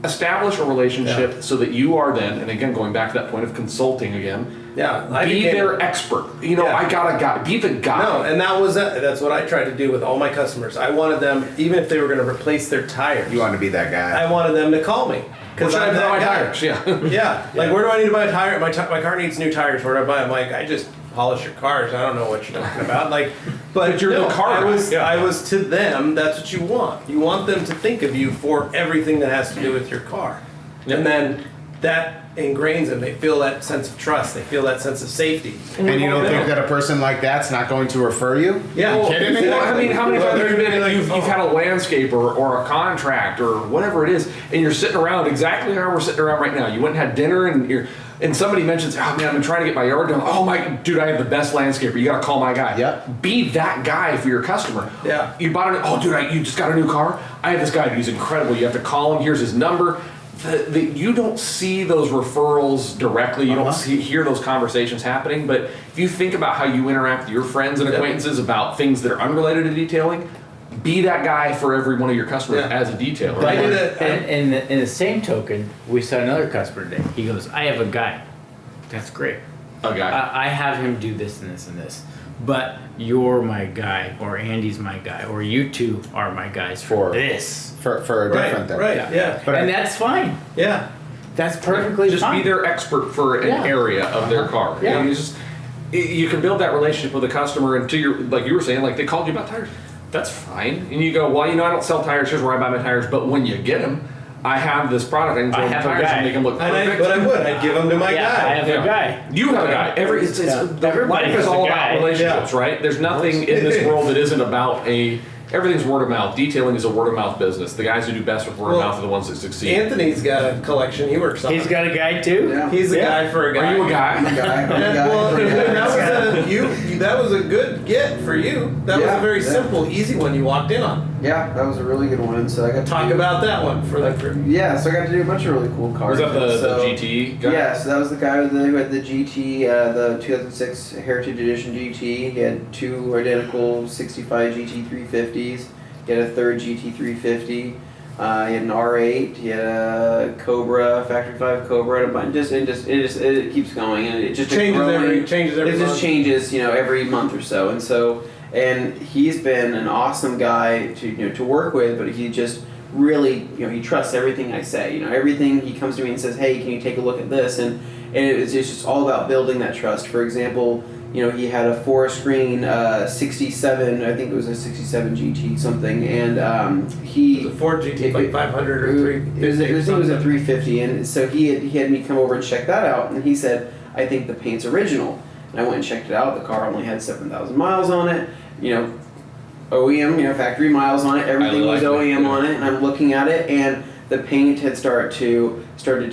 Establish a relationship so that you are then, and again, going back to that point of consulting again. Be their expert. I got a guy. Be the guy. No, and that's what I tried to do with all my customers. I wanted them, even if they were going to replace their tires. You want to be that guy. I wanted them to call me. Because I'm that my guy. tires. Yeah. Yeah. Like, where do I need to buy a tire? My car needs new tires. Where do I buy? I'm like, I just polish your cars. I don't know what you're talking about. Like, but you're the car guy. I was to them. That's what you want. You want them to think of you for everything that has to do with your car. And then that ingrains them. They feel that sense of trust. They feel that sense of safety. And you don't think that a person like that's not going to refer you? Yeah. You kidding me? Well, I mean, how many times have you been, Like, you've had a landscaper or a contract or whatever it is, and you're sitting around exactly how we're sitting around right now. You went and had dinner, and somebody mentions, oh man, I've been trying to get my yard done. Oh my, dude, I have the best landscaper. You gotta call my guy. Yep. Be that guy for your customer. Yeah. You bought it. Oh, dude, you just got a new car. I have this guy. He's incredible. You have to call him. Here's his number. You don't see those referrals directly. You don't hear those conversations happening. But if you think about how you interact with your friends and acquaintances about things that are unrelated to detailing, be that guy for every one of your customers as a detailer. But in the same token, we saw another customer today. He goes, I have a guy. That's great. A guy. I have him do this and this and this. But you're my guy, or Andy's my guy, or you two are my guys for this. For a different thing. Right. Yeah. But And that's fine. Yeah. That's perfectly Just fine. be their expert for an area of their car. Yeah. And you can build that relationship with the customer, and to your, like you were saying, like they called you about tires. That's fine. And you go, well, I don't sell tires. Here's where I buy my tires. But when you get them, I have this product. I can throw I them have a tires guy. and make them look perfect. But I would. I'd give them to my guy. I have a guy. You have a guy. Everybody Life has is a all guy. about relationships, right? There's nothing in this world that isn't about everything's word of mouth. Detailing is a word of mouth business. The guys who do best with word of mouth are the ones that succeed. Anthony's got a collection. He works on. He's got a guy too? Yeah. He's a guy for a guy. Are you a guy? That was a good get for you. That was a very simple, easy one you walked in on. Yeah, that was a really good one. So I got to Talk about that one for the group. Yeah, so I got to do a bunch of really cool cars. Was that the So- GT guy? Yeah, so that was the guy who had the GT, the 2006 Heritage Edition GT. He had two identical 65 GT 350s. He had a third GT 350. He had an R8. He had a Cobra, Factory 5 Cobra, and a bunch. It keeps going, and it just Changes every It just month. changes, every month or so, and he's been an awesome guy to work with, but he just really, he trusts everything I say. Everything he comes to me and says, hey, can you take a look at this? And it's just all about building that trust. For example, he had a 4-screen 67, I think it was a 67 GT something, and It was a Ford GT, like 500 or 350. it was a 350, and so he had me come over and check that out, and he said, I think the paint's original. And I went and checked it out. The car only had 7,000 miles on it. OEM, factory miles on it. Everything was OEM on it, and I'm looking at it, and the paint had started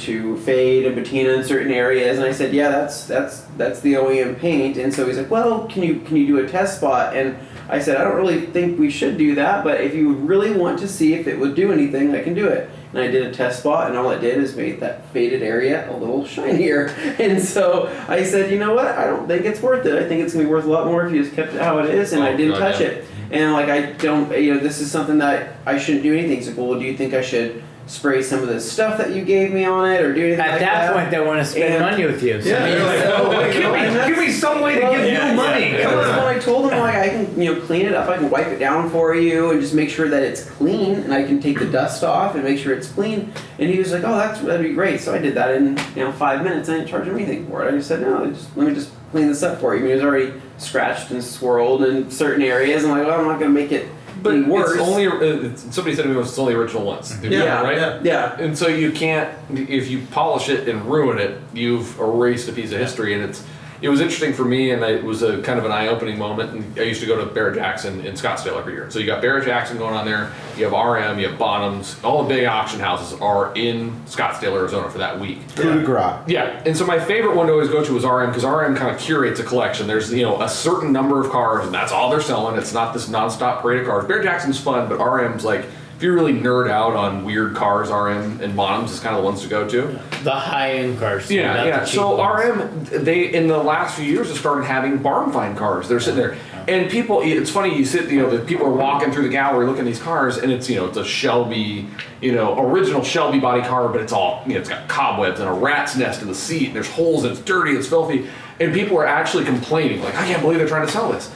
to fade and patina in certain areas, and I said, yeah, that's the OEM paint. And so he's like, well, can you do a test spot? And I said, I don't really think we should do that, but if you really want to see if it would do anything, I can do it. And I did a test spot, and all it did is make that faded area a little shinier. And so I said, you know what? I don't think it's worth it. I think it's gonna be worth a lot more if you just kept it how it is. And I didn't touch it. And I don't, this is something that I shouldn't do anything. He's like, well, do you think I should spray some of the stuff that you gave me on it, or do anything At like that that? point, they want to spend money with you. So Yeah, they're like, oh, Give me some way to give you money. Come on. So I told him, I can, clean it up. I can wipe it down for you and just make sure that it's clean, and I can take the dust off and make sure it's clean. And he was like, oh, that'd be great. So I did that in 5 minutes. I didn't charge him anything for it. I just said, no, let me just clean this up for you. I mean, it was already scratched and swirled in certain areas. I'm like, well, I'm not going to make it But any worse. it's only somebody said to me it's only original once. Right? Yeah. And so you can't, if you polish it and ruin it, you've erased a piece of history. And it was interesting for me, and it was a kind of an eye-opening moment. And I used to go to Barrett-Jackson in Scottsdale every year. So you got Barrett-Jackson going on there. You have RM, you have Bonhams. All the big auction houses are in Scottsdale, Arizona for that week. Coup de grace. Yeah, and so my favorite one to always go to was RM, because RM kind of curates a collection. There's a certain number of cars, and that's all they're selling. It's not this nonstop parade of cars. Barrett-Jackson's fun, but RM's like, if you really nerd out on weird cars, RM and Bonhams is kind of the ones to go to. the high-end cars. Yeah, not yeah. the cheap So ones. RM, they in the last few years have started having barn find cars. They're sitting there, and people. It's funny. You sit, the people are walking through the gallery looking at these cars, and it's it's a Shelby, original Shelby body car, but it's all it's got cobwebs and a rat's nest in the seat. And there's holes, and it's dirty, it's filthy, and people are actually complaining, like, I can't believe they're trying to sell this.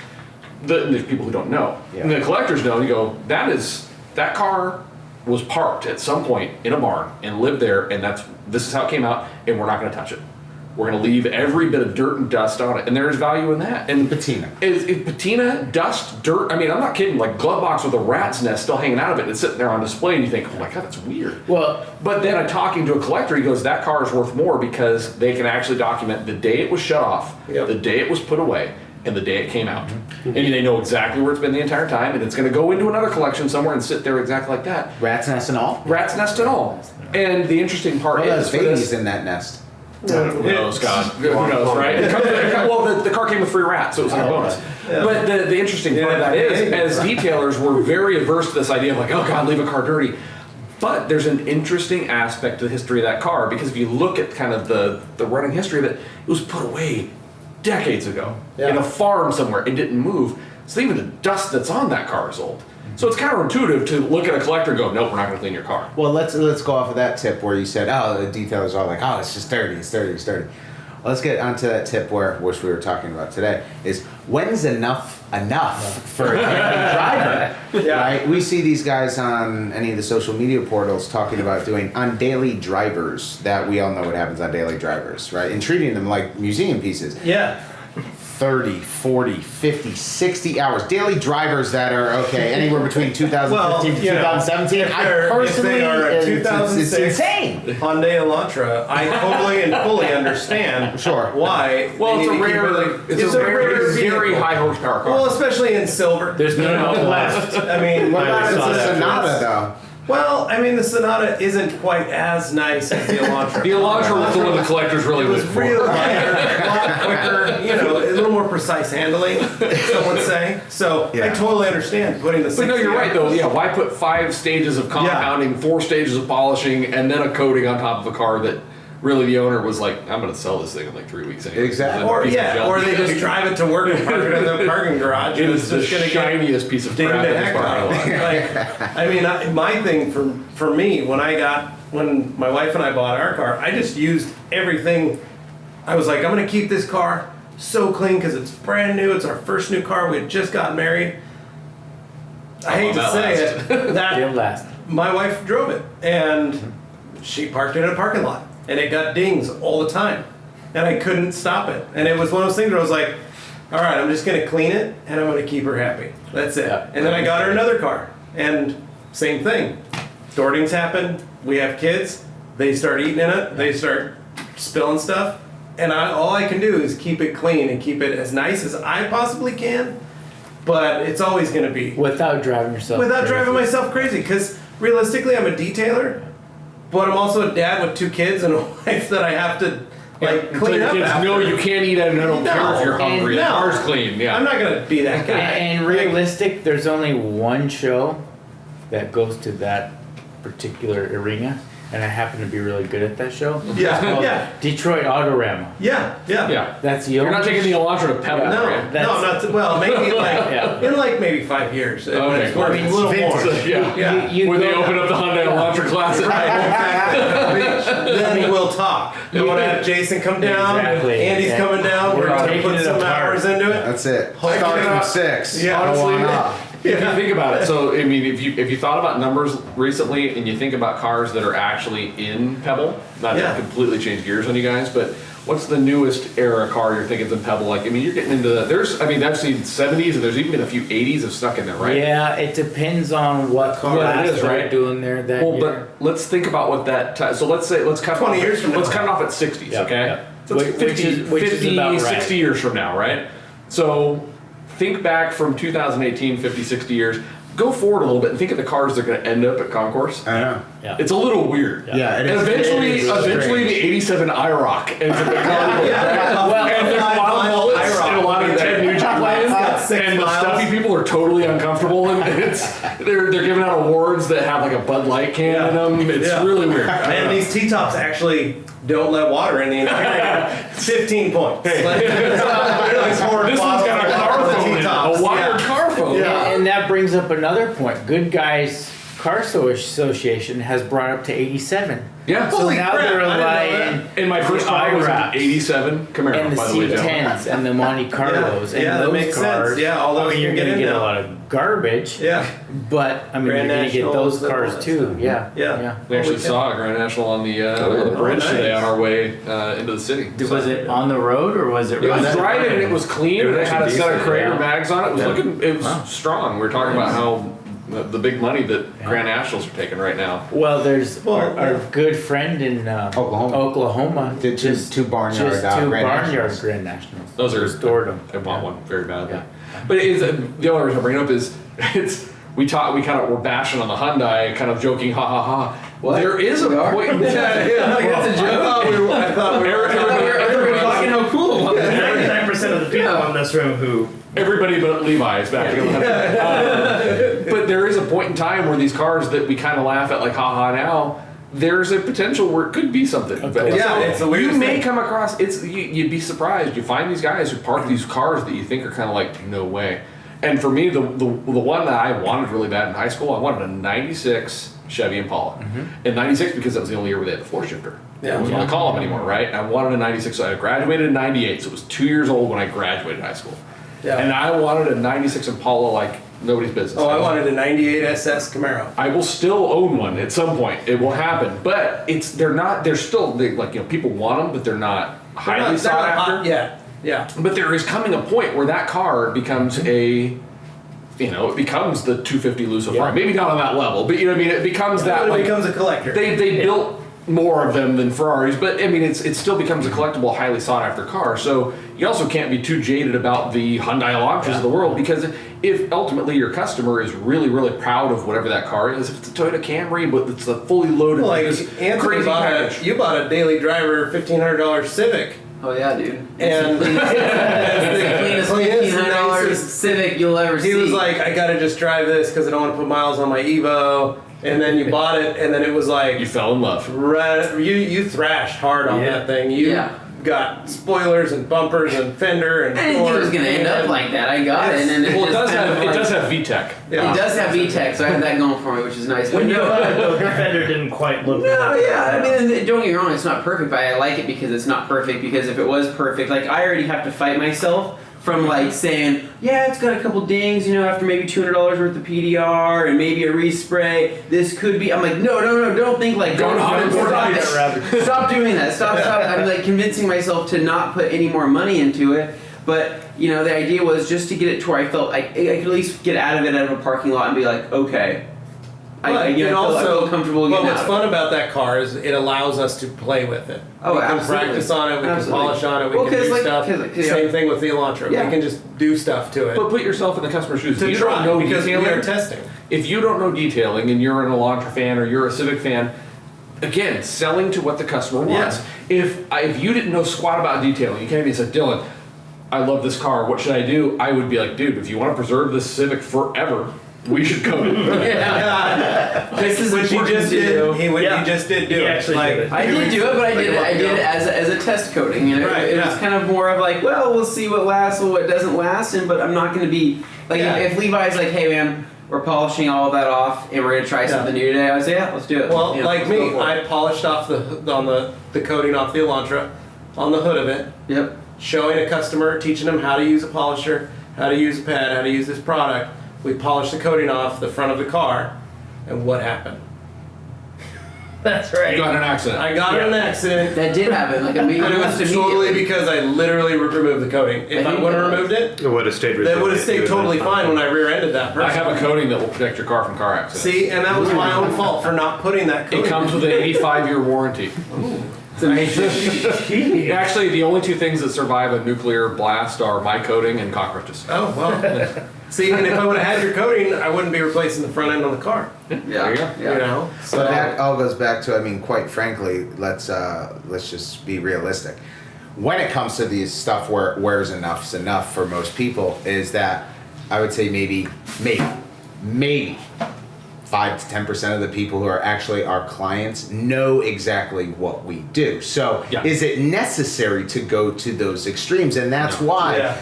There's people who don't know, and the collectors know. And you go, that car was parked at some point in a barn and lived there, and this is how it came out, and we're not going to touch it. We're going to leave every bit of dirt and dust on it, and there's value in that. And Patina. Is patina, dust, dirt? I mean, I'm not kidding. Like glove box with a rat's nest still hanging out of it, and it's sitting there on display, and you think, oh my god, that's weird. Well, but then I'm talking to a collector. He goes, that car is worth more because they can actually document the day it was shut off, the day it was put away, and the day it came out, and they know exactly where it's been the entire time, and it's going to go into another collection somewhere and sit there exactly like that. Rat's nest and all. Rat's nest and all. And the interesting part Well, is there's for babies this, in that nest. who knows, God? Who knows, right? The car came with free rats, so it was like a bonus. Yeah. But the interesting part of that is, as detailers, we're very averse to this idea of like, oh God, leave a car dirty. But there's an interesting aspect to the history of that car, because if you look at kind of the running history of it, it was put away decades ago in a farm somewhere. It didn't move. So even the dust that's on that car is old. So it's counterintuitive to look at a collector and go, nope, we're not going to clean your car. Well, let's go off of that tip where you said, oh, the detailers are like, oh, it's just dirty, it's dirty, it's dirty. Well, let's get onto that tip which we were talking about today, is when's enough for a driver? Right? We see these guys on any of the social media portals talking about doing on daily drivers, that we all know what happens on daily drivers, right? And treating them like museum pieces. Yeah. 30, 40, 50, 60 hours. Daily drivers that are, okay, anywhere between 2015 to 2017. I personally, if they are a it's 2006 insane. Hyundai Elantra, I totally and fully understand why. Well, they it's a need to keep rare, really- it's a rare, vehicle. very high horsepower car. Well, especially in silver. there's no left. I mean, What about I saw it's a that. Sonata, though? well, I mean, the Sonata isn't quite as nice as the Elantra. The Elantra was the one the collectors really It was went for. real lighter, a lot quicker, you know, a little more precise handling, some would say. So I Yeah. totally understand putting the. But no, 60 you're right though. hours. Yeah, why put 5 stages of compounding, 4 stages of polishing, and then a coating on top of a car that really the owner was like, I'm going to sell this thing in like 3 weeks anyway. Exactly. Or Piece of yeah, junk. or they just drive it to work and park it in the parking garage. It and is the it's just gonna get shiniest piece of dinged crap the in this heck out parking of lot. it. Like, I mean, my thing for me when my wife and I bought our car, I just used everything. I was like, I'm gonna keep this car so clean because it's brand new. It's our first new car. We had just got married. I hate to that say last? it, that Didn't last. my wife drove it and she parked it in a parking lot and it got dings all the time and I couldn't stop it. And it was one of those things where I was like, all right, I'm just gonna clean it and I'm gonna keep her happy. That's it. Yeah. And then I got her another car and same thing. Door dings happen. We have kids. They start eating in it. They start spilling stuff. And all I can do is keep it clean and keep it as nice as I possibly can. But it's always going to be Without driving yourself without crazy. driving myself crazy. Because realistically, I'm a detailer, but I'm also a dad with 2 kids and a wife that I have to like clean up Kids after. know you can't eat it, and I don't care if you're hungry. The no. car's clean. Yeah. I'm not going to be that guy. And realistic, there's only one show that goes to that particular arena, and I happen to be really good at that show. Yeah, It's called yeah. Detroit Autorama. Yeah. Yeah. That's the You're only. not taking the Elantra to Pebble, No, are you? no, not to, well, maybe like Yeah. in like maybe 5 years. Okay, It's worth I mean, a little more. Yeah. Yeah. You when they go- open up the Hyundai Elantra Classic. Then we'll talk. You want to have Jason come down? Exactly. Andy's Yeah. coming down. We're We're going to taking put it some apart. hours into it. That's it. Holy Start cow. from 6. Yeah, Go honestly, on up. If you think about it, so I mean, if you thought about numbers recently, and you think about cars that are actually in Pebble, not Yeah. to completely change gears on you guys, but what's the newest era car you're thinking is in Pebble? Like, I mean, you're getting into I've seen 70s, and there's even been a few 80s have stuck in there, right? Yeah, it depends on what What it class is, they're right? doing there that Well, year. but let's think about what that. So let's cut 20 off, years from now. Let's cut it off at 60s, Yeah, okay? yeah. So it's Which 50, is about right. 60 years from now, right? So think back from 2018, 50, 60 years. Go forward a little bit and think of the cars that are going to end up at Concourse. I know. Yeah. It's a little weird. Yeah, it And is. eventually, It is eventually strange. the 87 IROC ends up at Concourse. Yeah. Well, And there's wild bullets and a lot of Ted Nugent playing, got 6 and the miles. stuffy people are totally uncomfortable, and they're giving out awards that have like a Bud Light can in them. It's Yeah. really weird. And these T-tops actually don't let water in the interior. 15 points. Like, This one's got a car phone in it, a wired car phone. Yeah. And that brings up another point. Good guys Car Association has brought up to 87. Yeah. So Holy now crap, they're I didn't know like, And my first car was an 87 Camaro, and the by the way, Joe. C10s and the Monte Carlos and Yeah, that those makes cars. sense. Yeah, all those I mean, you're you can going to get get in a now. lot of garbage. Yeah. But I mean, Grand you're going to get Nationals those and all cars that too. stuff. Yeah. Yeah. We actually Holy saw a Grand National on the bridge nice. today on our way into the city. Was it on the road or was it? It was really- driving and it was clean. It was It had a actually set of decent, Krager yeah. bags on it. It was Yeah. looking. It was Wow. strong. We were talking about how the big money that Grand Nationals are taking right now. Well, there's Well, our yeah. good friend in Oklahoma. Did two barnyard just two Grand barnyard Nationals. Grand Nationals. Those are restored them. I bought one very badly. Yeah. But it is, the only reason I bring it up is we kind of were bashing on the Hyundai, kind of joking, ha ha ha. What? There is a We are? point. That's a joke. I thought we were. Everybody's talking how cool. 99% of the people in this room who Everybody but Levi is back. But there is a point in time where these cars that we kind of laugh at, like, haha, now, there's a potential where it could be something. But Yeah, it's the weirdest you may thing. come across, you'd be surprised. You find these guys who park these cars that you think are kind of like, no way. And for me, the one that I wanted really bad in high school, I wanted a 96 Chevy Impala. In 96, because that was the only year where they had the floor shifter. Yeah. It wasn't on the column anymore, right? And I wanted a 96, so I graduated in 98, so it was 2 years old when I graduated high school. Yeah. And I wanted a 96 Impala like nobody's business. Oh, I wanted a 98 SS Camaro. I will still own one at some point. It will happen. But they're still, people want them, but they're not highly sought after. Yeah. But there is coming a point where that car becomes it becomes the 250 Lucifari. Yeah. Maybe not on that level, but you know what I mean? It becomes that, It like, becomes a collector. they built more of them than Ferraris, but I mean, it still becomes a collectible, highly sought after car. So you also can't be too jaded about the Hyundai Elantras of the world, because if ultimately your customer is really, really proud of whatever that car is, if it's a Toyota Camry, but it's a fully loaded, like this Anthony crazy package. you bought a daily driver $1,500 Civic. Oh yeah, dude. And It's the cleanest $1,500 nicest. Civic you'll ever see. He was like, I gotta just drive this because I don't want to put miles on my Evo. And then you bought it, and then it was like You fell in love. you thrashed hard on that thing. You got spoilers and bumpers and fender and. I didn't think it was doors. gonna end up like that. I got it, and then Well, it does have like, VTEC. Yeah. It does have VTEC, so I have that going for me, which is nice. when But you no, bought it, though, the fender didn't quite look. no, yeah. I mean, don't get me wrong. It's not perfect, but I like it because it's not perfect. Because if it was perfect, like I already have to fight myself from like saying, yeah, it's got a couple dings, after maybe $200 worth of PDR and maybe a respray. This could be. I'm like, no, don't think like. Don't Stop doing that. Stop. I'm like convincing myself to not put any more money into it. But the idea was just to get it to where I felt like I could at least get out of a parking lot and be like, okay. I feel comfortable But getting what's out. fun about that car is it allows us to play with it. Oh, we can absolutely. practice on it. We Absolutely. can polish on it. We Well, can 'cause, do like, stuff. 'cause, Same thing with the Elantra. Yeah. We can just do stuff to it. But put yourself in the customer's shoes. to If you try don't know because we detailing, are testing. if you don't know detailing and you're an Elantra fan or you're a Civic fan, again, selling to what the customer wants. If you didn't know squat about detailing, you came to me and said, Dylan, I love this car, what should I do? I would be like, dude, if you want to preserve this Civic forever, we should code it. This is Which he important just to do. did. He just did do He it. actually did it. I did do it, but I did Like, it as a test coating. Right, It was yeah. kind of more of like, well, we'll see what lasts and what doesn't last, but I'm not going to be like Yeah. if Levi's like, hey man, we're polishing all of that off and we're gonna try something new today. I would say, yeah, let's do it. Well, You know, like let's me, go for it. I polished off the coating off the Elantra on the hood of it, Yep. showing a customer, teaching them how to use a polisher, how to use a pad, how to use this product. We polished the coating off the front of the car, and what happened? That's right. You got in an accident. I got in an accident, That did happen. Like but it was totally immediately. because I literally removed the coating. If I I think wouldn't have that removed it, It would have stayed. that would have stayed totally fine when I rear-ended that person. I have a coating that will protect your car from car accidents. See, and that was my own fault for not putting that coating. It comes with an 85-year warranty. Actually, the only two things that survive a nuclear blast are my coating and cockroaches. Oh well. See, and if I would have had your coating, I wouldn't be replacing the front end on the car. Yeah. There you go. Yeah. You know. So But that all goes back to, I mean, quite frankly, let's just be realistic. When it comes to these stuff where where's enough's enough for most people, is that I would say maybe 5 to 10% of the people who are actually our clients know exactly what we do. So Yeah. is it necessary to go to those extremes? And that's why Yeah.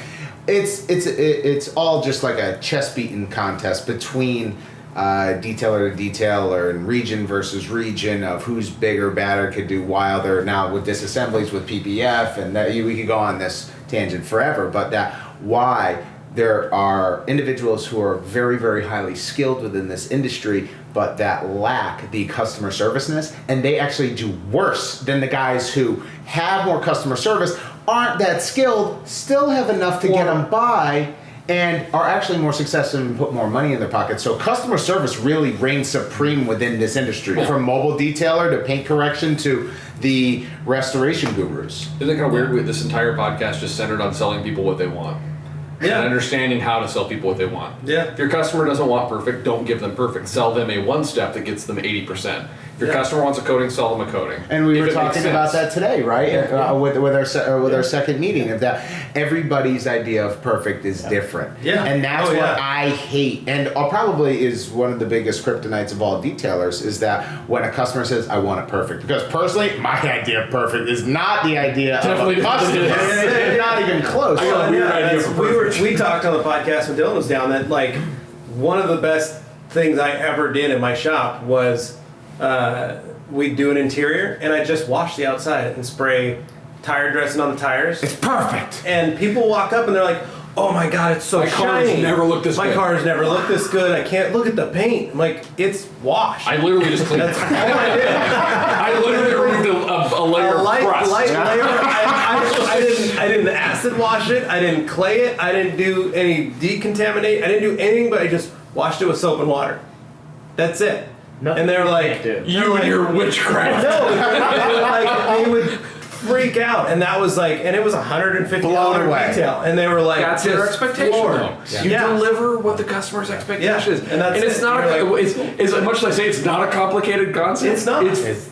it's all just like a chest beating contest between detailer to detailer and region versus region of who's bigger, badder, could do wilder. Now with disassemblies with PPF, and that we could go on this tangent forever, but that why there are individuals who are very, very highly skilled within this industry, but that lack the customer serviceness, and they actually do worse than the guys who have more customer service, aren't that skilled, still have enough to get them by, and are actually more successful and put more money in their pockets. So customer service really reigns supreme within this industry, from mobile detailer to paint correction to the restoration gurus. Isn't it kind of weird? This entire podcast just centered on selling people what they want. Yeah. And understanding how to sell people what they want. Yeah. If your customer doesn't want perfect, don't give them perfect. Sell them a one step that gets them 80%. If your customer wants a coating, sell them a coating. And we If were it makes talking about sense. that today, right? With our second meeting, of that everybody's idea of perfect is different. Yeah. And that's Oh, what yeah. I hate, and probably is one of the biggest kryptonites of all detailers, is that when a customer says, "I want it perfect," because personally, my idea of perfect is not the idea Definitely of a not. customer. It's not even close. I got a weird idea for we talked on the podcast when Dylan was down that like one of the best things I ever did in my shop was we'd do an interior and I just wash the outside and spray tire dressing on the tires. It's perfect. And people walk up and they're like, "Oh my god, it's so My car's shiny. never looked this My good." car's never looked this good. I can't look at the paint." I'm like, "It's washed." I literally just cleaned That's it. all I did. I literally removed a layer A light of crust. layer. I didn't acid wash it. I didn't clay it. I didn't do any decontaminate. I didn't do anything, but I just washed it with soap and water. That's it. Nothing and they're you like, can't do. You and your witchcraft. no, they would freak out, and that was like, and it was $150 Blown away. retail, and they were like, That's their just expectation, floored. though. You Yeah. deliver what the customer's expectation is, and that's it's it. not. You're like- It's as much as I say it's not a complicated concept. It's not. It's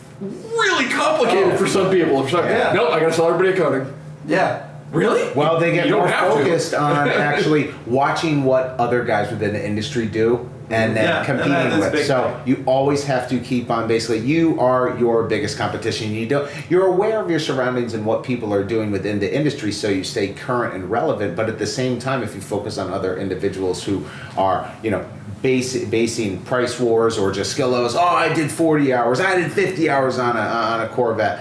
really complicated for some people. For some, Yeah. Nope, I gotta sell everybody a coating. Yeah. Really? Well, they get You don't more have to. focused on actually watching what other guys within the industry do and then Yeah, and competing that is with. big So thing. you always have to keep on. Basically, you are your biggest competition. You're aware of your surroundings and what people are doing within the industry, so you stay current and relevant. But at the same time, if you focus on other individuals who are, basing price wars or just skill levels. Oh, I did 40 hours. I did 50 hours on a Corvette.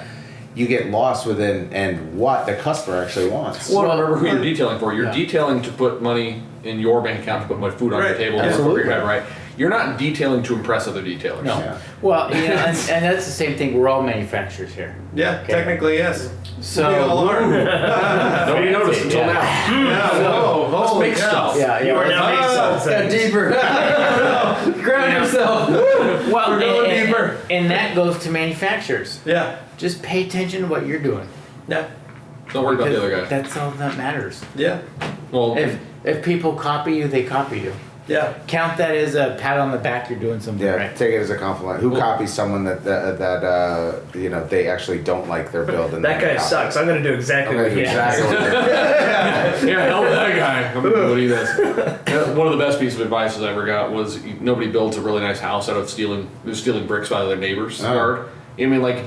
You get lost within and what the customer actually wants. Well, remember who you're detailing for. You're Yeah. detailing to put money in your bank account to put my food on Right. your table, Absolutely. over your head, right? You're not detailing to impress other detailers. No. Yeah. Well, and that's the same thing. We're all manufacturers here. Yeah, Okay. technically, yes. So we all are. Nobody noticed until Yeah. now. Yeah, whoa, Let's holy make cow. stuff. yeah, You are now making Got sense. deeper. Ground yourself. well, We're going deeper. and that goes to manufacturers. Yeah. Just pay attention to what you're doing. Yeah. Don't worry about the other guy. That's all that matters. Yeah. Well, If people copy you, they copy you. Yeah. Count that as a pat on the back. You're doing something Yeah, right. take it as a compliment. Who copies someone that they actually don't like their build? And That then guy copy? sucks. I'm gonna do exactly what he does. Exactly what they're- yeah, hell with that guy. I'm gonna do this. One of the best pieces of advice I ever got was nobody builds a really nice house out of stealing bricks by their neighbor's Oh. yard. I mean, like,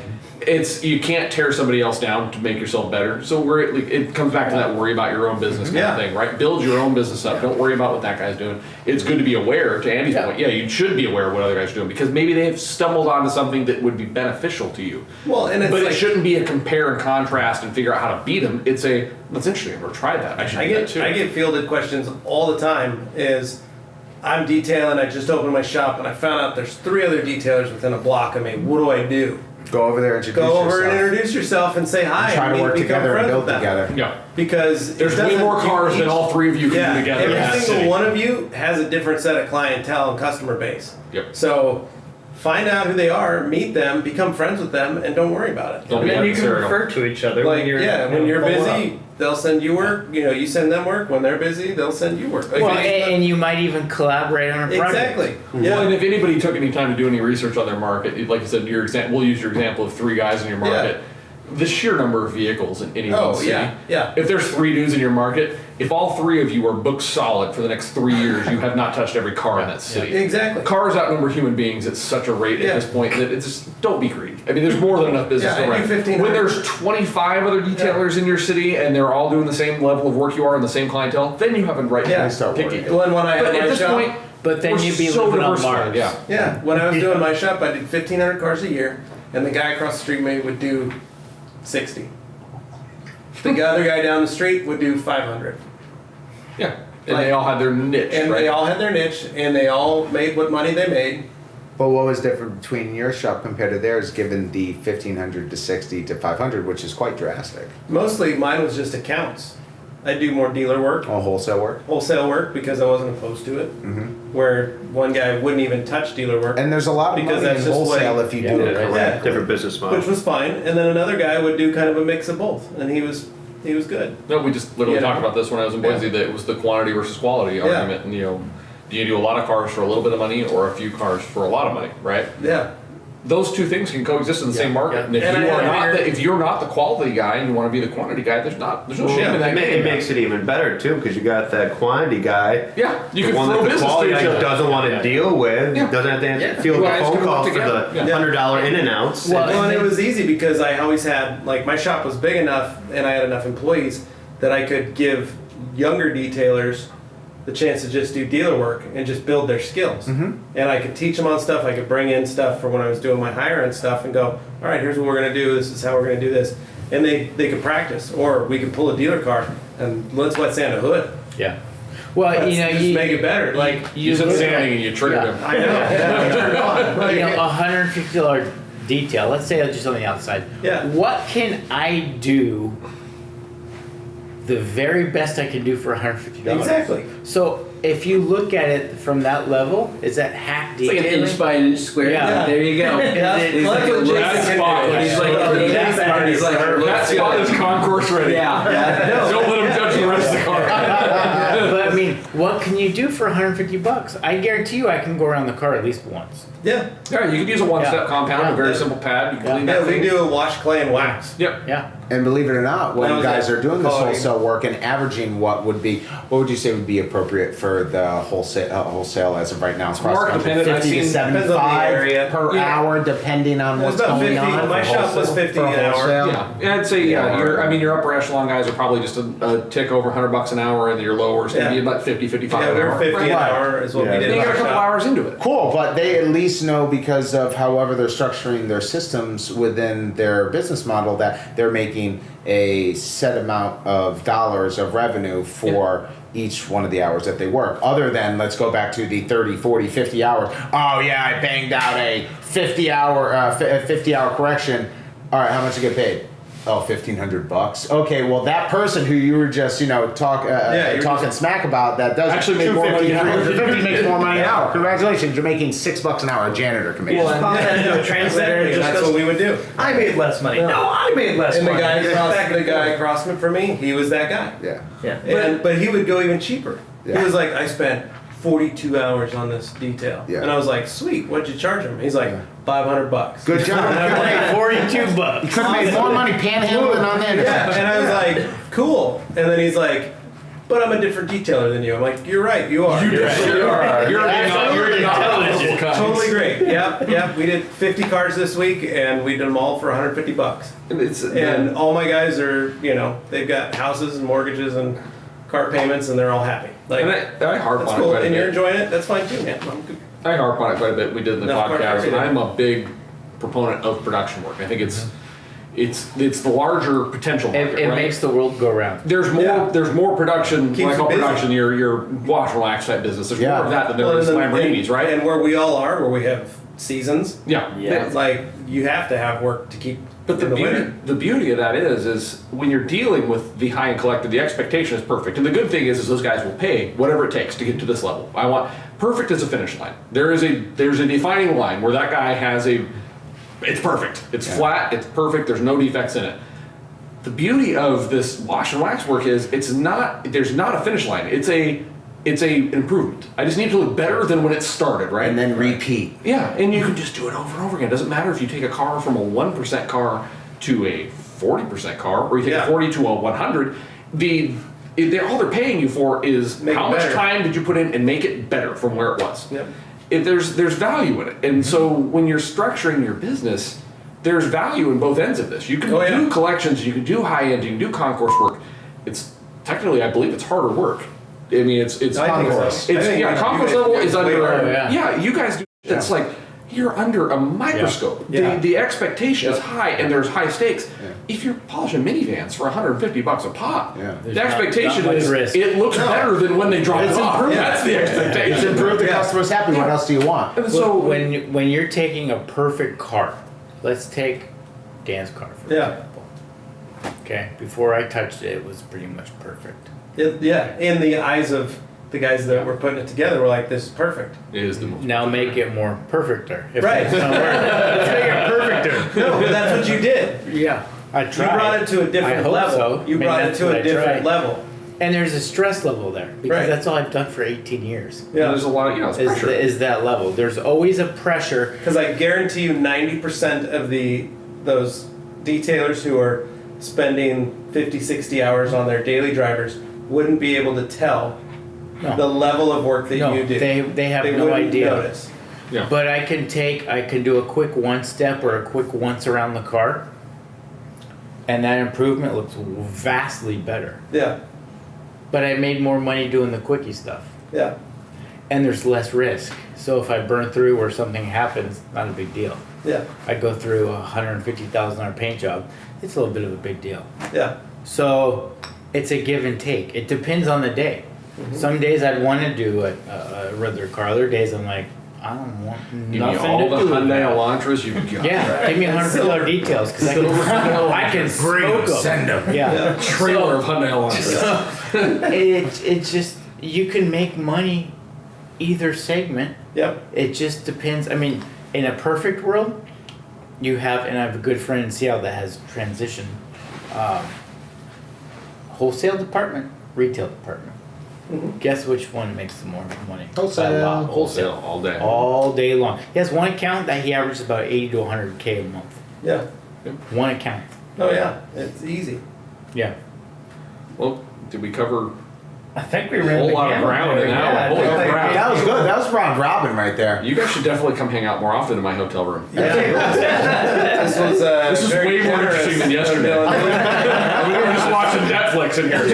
you can't tear somebody else down to make yourself better. So it comes back to that worry about your own business kind Yeah. of thing, right? Build your own business up. Don't worry about what that guy's doing. It's good to be aware. To Andy's point, yeah, you should be aware of what other guys are doing because maybe they have stumbled onto something that would be beneficial to you. Well, and it's But like, it shouldn't be a compare and contrast and figure out how to beat them. It's that's interesting. I've never tried that. I should do that too. I get fielded questions all the time. Is I'm detailing. I just opened my shop and I found out there's 3 other detailers within a block of me. What do I do? Go over there, introduce Go over yourself. and introduce yourself and say hi. Try and to work become together and friends build with them. together. Yeah. Because There's it way doesn't- more cars than all 3 of you can Yeah, do together. every in that single city. one of you has a different set of clientele and customer base. Yep. So find out who they are, meet them, become friends with them, and don't worry about it. Don't And be then you can adversarial. refer to each other Like when you're when you're follow busy, they'll send you work. You send them work. When they're busy, they'll send you work. Like, Well, it's- and you might even collaborate on a project. exactly. Well, Yeah. and if anybody took any time to do any research on their market, like you said, we'll use your example of 3 guys in your market. The sheer number of vehicles in any one Oh, city. yeah. If there's 3 dudes in your market, if all 3 of you are booked solid for the next 3 years, you have not touched every car in that city. Exactly. Cars outnumber human beings at such a rate Yeah. at this point that it's just, don't be greedy. I mean, there's more than enough business Yeah, I do around. 1,500. When there's 25 other detailers in your city and they're all doing the same level of work you are and the same clientele, then you have a right Yeah. to picky. When I But had at my this shop, point, But then We're you'd be so living on diversified, Mars. yeah. Yeah, when I was doing my shop, I did 1,500 cars a year, and the guy across the street maybe would do 60. The other guy down the street would do 500. Yeah. And they all had their niche, And right? they all had their niche, and they all made what money they made. But what was different between your shop compared to theirs, given the 1,500 to 60 to 500, which is quite drastic? Mostly mine was just accounts. I do more dealer work, All wholesale work. wholesale work, because I wasn't opposed to it. Where one guy wouldn't even touch dealer work, And there's a lot of Because money in that's just wholesale what- if you Yeah, do it right. correct. Yeah. Different business model. which was fine. And then another guy would do kind of a mix of both, and he was good. No, we just literally You know? talked about this when I was in Boise, that it was the quantity versus quality argument. And, do you do a lot of cars for a little bit of money or a few cars for a lot of money, right? Yeah. Those two things can coexist in the same market. yeah. And if And you I- are and I not hear- if you're not the quality guy and you want to be the quantity guy, there's no shame in that. It makes it even better too, because you got that quantity guy. Yeah, you the can one throw that the business quality to each guy other. doesn't want to deal with, Yeah. doesn't have to Yeah. field You the guys phone can work calls for together. the Yeah. $100 in and outs. Well, Well, and it was easy because I always had, like, my shop was big enough and I had enough employees that I could give younger detailers the chance to just do dealer work and just build their skills. And I could teach them on stuff. I could bring in stuff for when I was doing my higher end stuff and go, all right, here's what we're going to do. This is how we're going to do this. And they could practice. Or we could pull a dealer car and let's wet sand a hood. Yeah. Well, Let's you know, just you make it better. Like, You said look sanding and you triggered Yeah. him. I know. Yeah, turn it on. Like, you know, $150 detail. Let's say that's just on the outside. Yeah. What can I do? The very best I can do for $150. Exactly. So if you look at it from that level, is that hack It's like an detailing? inch by an inch square. Yeah. There you go. Yeah. He's Like like, what Jason That's can spot. do. he's like, That's and he's like, That spot is concourse ready. yeah. Don't let him judge the rest of the car. But I mean, what can you do for $150? I guarantee you, I can go around the car at least once. Yeah. Yeah, you could use a one-step Yeah. compound, Yeah. a very Yeah. simple pad. You can Yeah. clean Yeah, that we thing. do a wash, clay, and wax. Yep. Yeah. And believe it or not, when That you was guys it. are doing this Quality. wholesale work and averaging what would you say would be appropriate for the wholesale as of right now? Across Market the country? dependent. I've 50 to seen- depends on the 75 area. per Yeah. hour, depending on It was what's about going 50. on. My for shop was wholesale- 50 for an hour. wholesale. Yeah, I'd say Yeah. your upper echelon guys are probably just a tick over $100 an hour, and your lowers maybe Yeah. about 50, 55 Yeah, an we were hour. 50 an Right. hour is what Yeah. we did Then in you got our a couple shop. hours into it. Cool, but they at least know because of however they're structuring their systems within their business model that they're making a set amount of dollars of revenue for each one of the hours that they work. Other than, let's go back to the 30, 40, 50 hours. Oh yeah, I banged out a 50 hour correction. All right, how much you get paid? Oh, $1,500. Okay, well that person who you were just, you're talking smack about that does Actually make more money an hour. 350 makes more money an hour. Congratulations, you're making $6 an hour. A janitor can make. Well, and then do a translator and just That's goes, what we would do. I made less money. No, I made less And the money. guy across from me, he was that guy. Yeah. Yeah. But he would go even cheaper. Yeah. He was like, I spent 42 hours on this detail. Yeah. And I was like, sweet, what'd you charge him? He's like, $500. Good job. And I'm like, $42. You could have made more money panhandling on the yeah. internet. And I was like, cool. And then he's like, but I'm a different detailer than you. I'm like, you're right, you are. You're intelligent. Totally great. Yep. We did 50 cars this week, and we did them all for $150. And all my guys are, they've got houses and mortgages and car payments, and they're all happy. Like, I harp that's on it cool. quite a And you're bit. enjoying it. That's fine too, man. I'm good. I harp on it quite a bit. We did in the No, quite podcast, and right. I'm a big proponent of production work. I think it's the larger potential market. It right? makes the world go round. There's more. Yeah. There's more production. Keeps When I you call busy. production, your wash and wax type business. There's Yeah. more of that than there is Lamborghinis, right? And where we all are, where we have seasons, Yeah. it's like you have to have work to keep. But the in beauty, winter. the beauty of that is when you're dealing with the high-end collector, the expectation is perfect. And the good thing is those guys will pay whatever it takes to get to this level. I want perfect as a finish line. There's a defining line where that guy has it's perfect. It's flat. It's perfect. There's no defects in it. The beauty of this wash and wax work is there's not a finish line. It's a improvement. I just need to look better than when it started, right? And then repeat. Yeah, and you can just do it over and over again. It doesn't matter if you take a car from a 1% car to a 40% car, or you take a 40 to a 100. All they're paying you for is Make how it much better. time did you put in and make it better from where it was. Yep. There's value in it, and so when you're structuring your business, there's value in both ends of this. You can do collections, you can do high end, you can do concourse work. It's technically, I believe, it's harder work. I mean, it's I think so. concourse. I It's think concourse you level guys is way under. better. Yeah, you guys do. It's like you're under a microscope. Yeah. The expectation is Yep. high, and there's high stakes. Yeah. If you're polishing minivans for $150 a pop, Yeah. There's the expectation not much is risk. it looks better than when they drop it off. improved. That's the expectation. It's improved. The Yeah. customer's happy. What else do you want? And So so when you're taking a perfect car, let's take Dan's car for Yeah. example. Okay, before I touched it, it was pretty much perfect. Yeah, in the eyes of the guys that were putting it together, we're like, this is perfect. it is the most. Now make it more perfecter. If Right. that's not working. Let's make it perfecter. No, but that's what you did. Yeah, I You tried. brought it to a I different hope level. so. You Maybe brought it that's to what a I different tried. level. And there's a stress level there because Right. that's all I've done for 18 years. Yeah. There's a lot. It's Is, pressure. is that level? There's always a pressure. Because I guarantee you 90% of those detailers who are spending 50, 60 hours on their daily drivers wouldn't be able to tell No. the level of work that No, you do. they have They no wouldn't idea. notice. Yeah. But I can do a quick one step or a quick once around the car, and that improvement looks vastly better. Yeah, But I made more money doing the quickie stuff, yeah, and there's less risk. So if I burn through or something happens, not a big deal. yeah, I go through a $150,000 paint job, it's a little bit of a big deal. yeah. So it's a give and take. It depends on the day. Some days I'd want to do a regular car. Other days I'm like, I don't want Give me nothing all to the do with Hyundai that. Elantras you got. Yeah, give me $100 details because I can smoke them. Send them. Yeah, Trailer of Hyundai Elantras. it's just you can make money either segment. Yep. It just depends. I mean, in a perfect world, you have, and I have a good friend in Seattle that has transitioned. Wholesale department, retail department. Guess which one makes the more money? Wholesale. By a lot. Wholesale all day. All day long. He has one account that he averages about 80 to 100K a month. Yeah. One account. Oh yeah. It's easy. Yeah. Well, did we cover I think we a ran whole the lot of gamut ground there. in that Yeah, one? Holy I think- crap. That was good. That was round robin right there. You guys should definitely come hang out more often in my hotel room. This was This is very way more generous interesting than of yesterday. Dylan. We were just watching Netflix in here.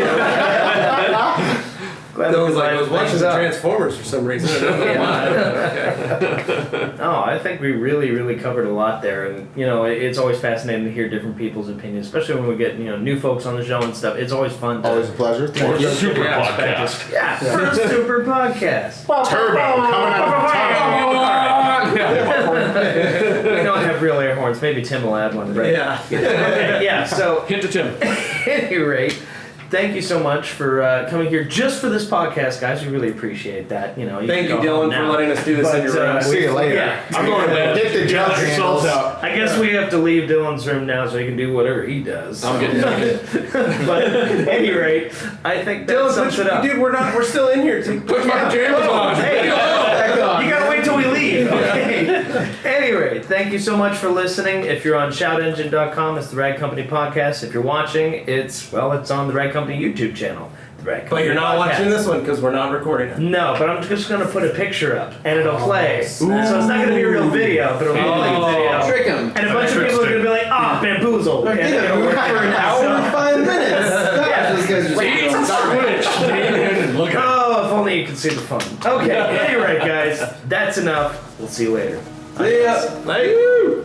Dylan's like, I was watching Things the up. Transformers for some reason. I don't know why. No, I think we really covered a lot there, and it's always fascinating to hear different people's opinions, especially when we get new folks on the show and stuff. It's always fun. To, Always a pleasure. Thank you. Super Yeah, podcast. yeah, for a super podcast. Turbo coming out of the We don't have real air horns. Maybe Tim will add one, right? Yeah. Okay, yeah. So, Hint to Tim. at any rate, thank you so much for coming here just for this podcast, guys. We really appreciate that. Thank can you, go Dylan, home for now. letting us do this But, in your room. See you later. Yeah. I'm going to bed. Get the jump handles. out. I guess we have to leave Dylan's room now so he can do whatever he does. I'm getting naked. But at any rate, I think that Dylan, sums it up. dude, we're still in here. Put my pajamas on. Hey, you gotta wait till we leave. Okay. Anyway, thank you so much for listening. If you're on shoutengine.com, it's the Rag Company Podcast. If you're watching, it's on the Rag Company YouTube channel. The Rag But Company you're not Podcast. watching this one because we're not recording it. No, but I'm just gonna put a picture up and it'll play. So it's not gonna be a real video, but it'll be a video. Trick him. And a bunch of people are gonna be like, bamboozled. And it'll work for an hour. 5 minutes. Yeah. Those guys are Switch. Dane, look at Oh, if only you could see the fun. Okay, anyway, guys, that's enough. We'll see you later. See ya. Bye.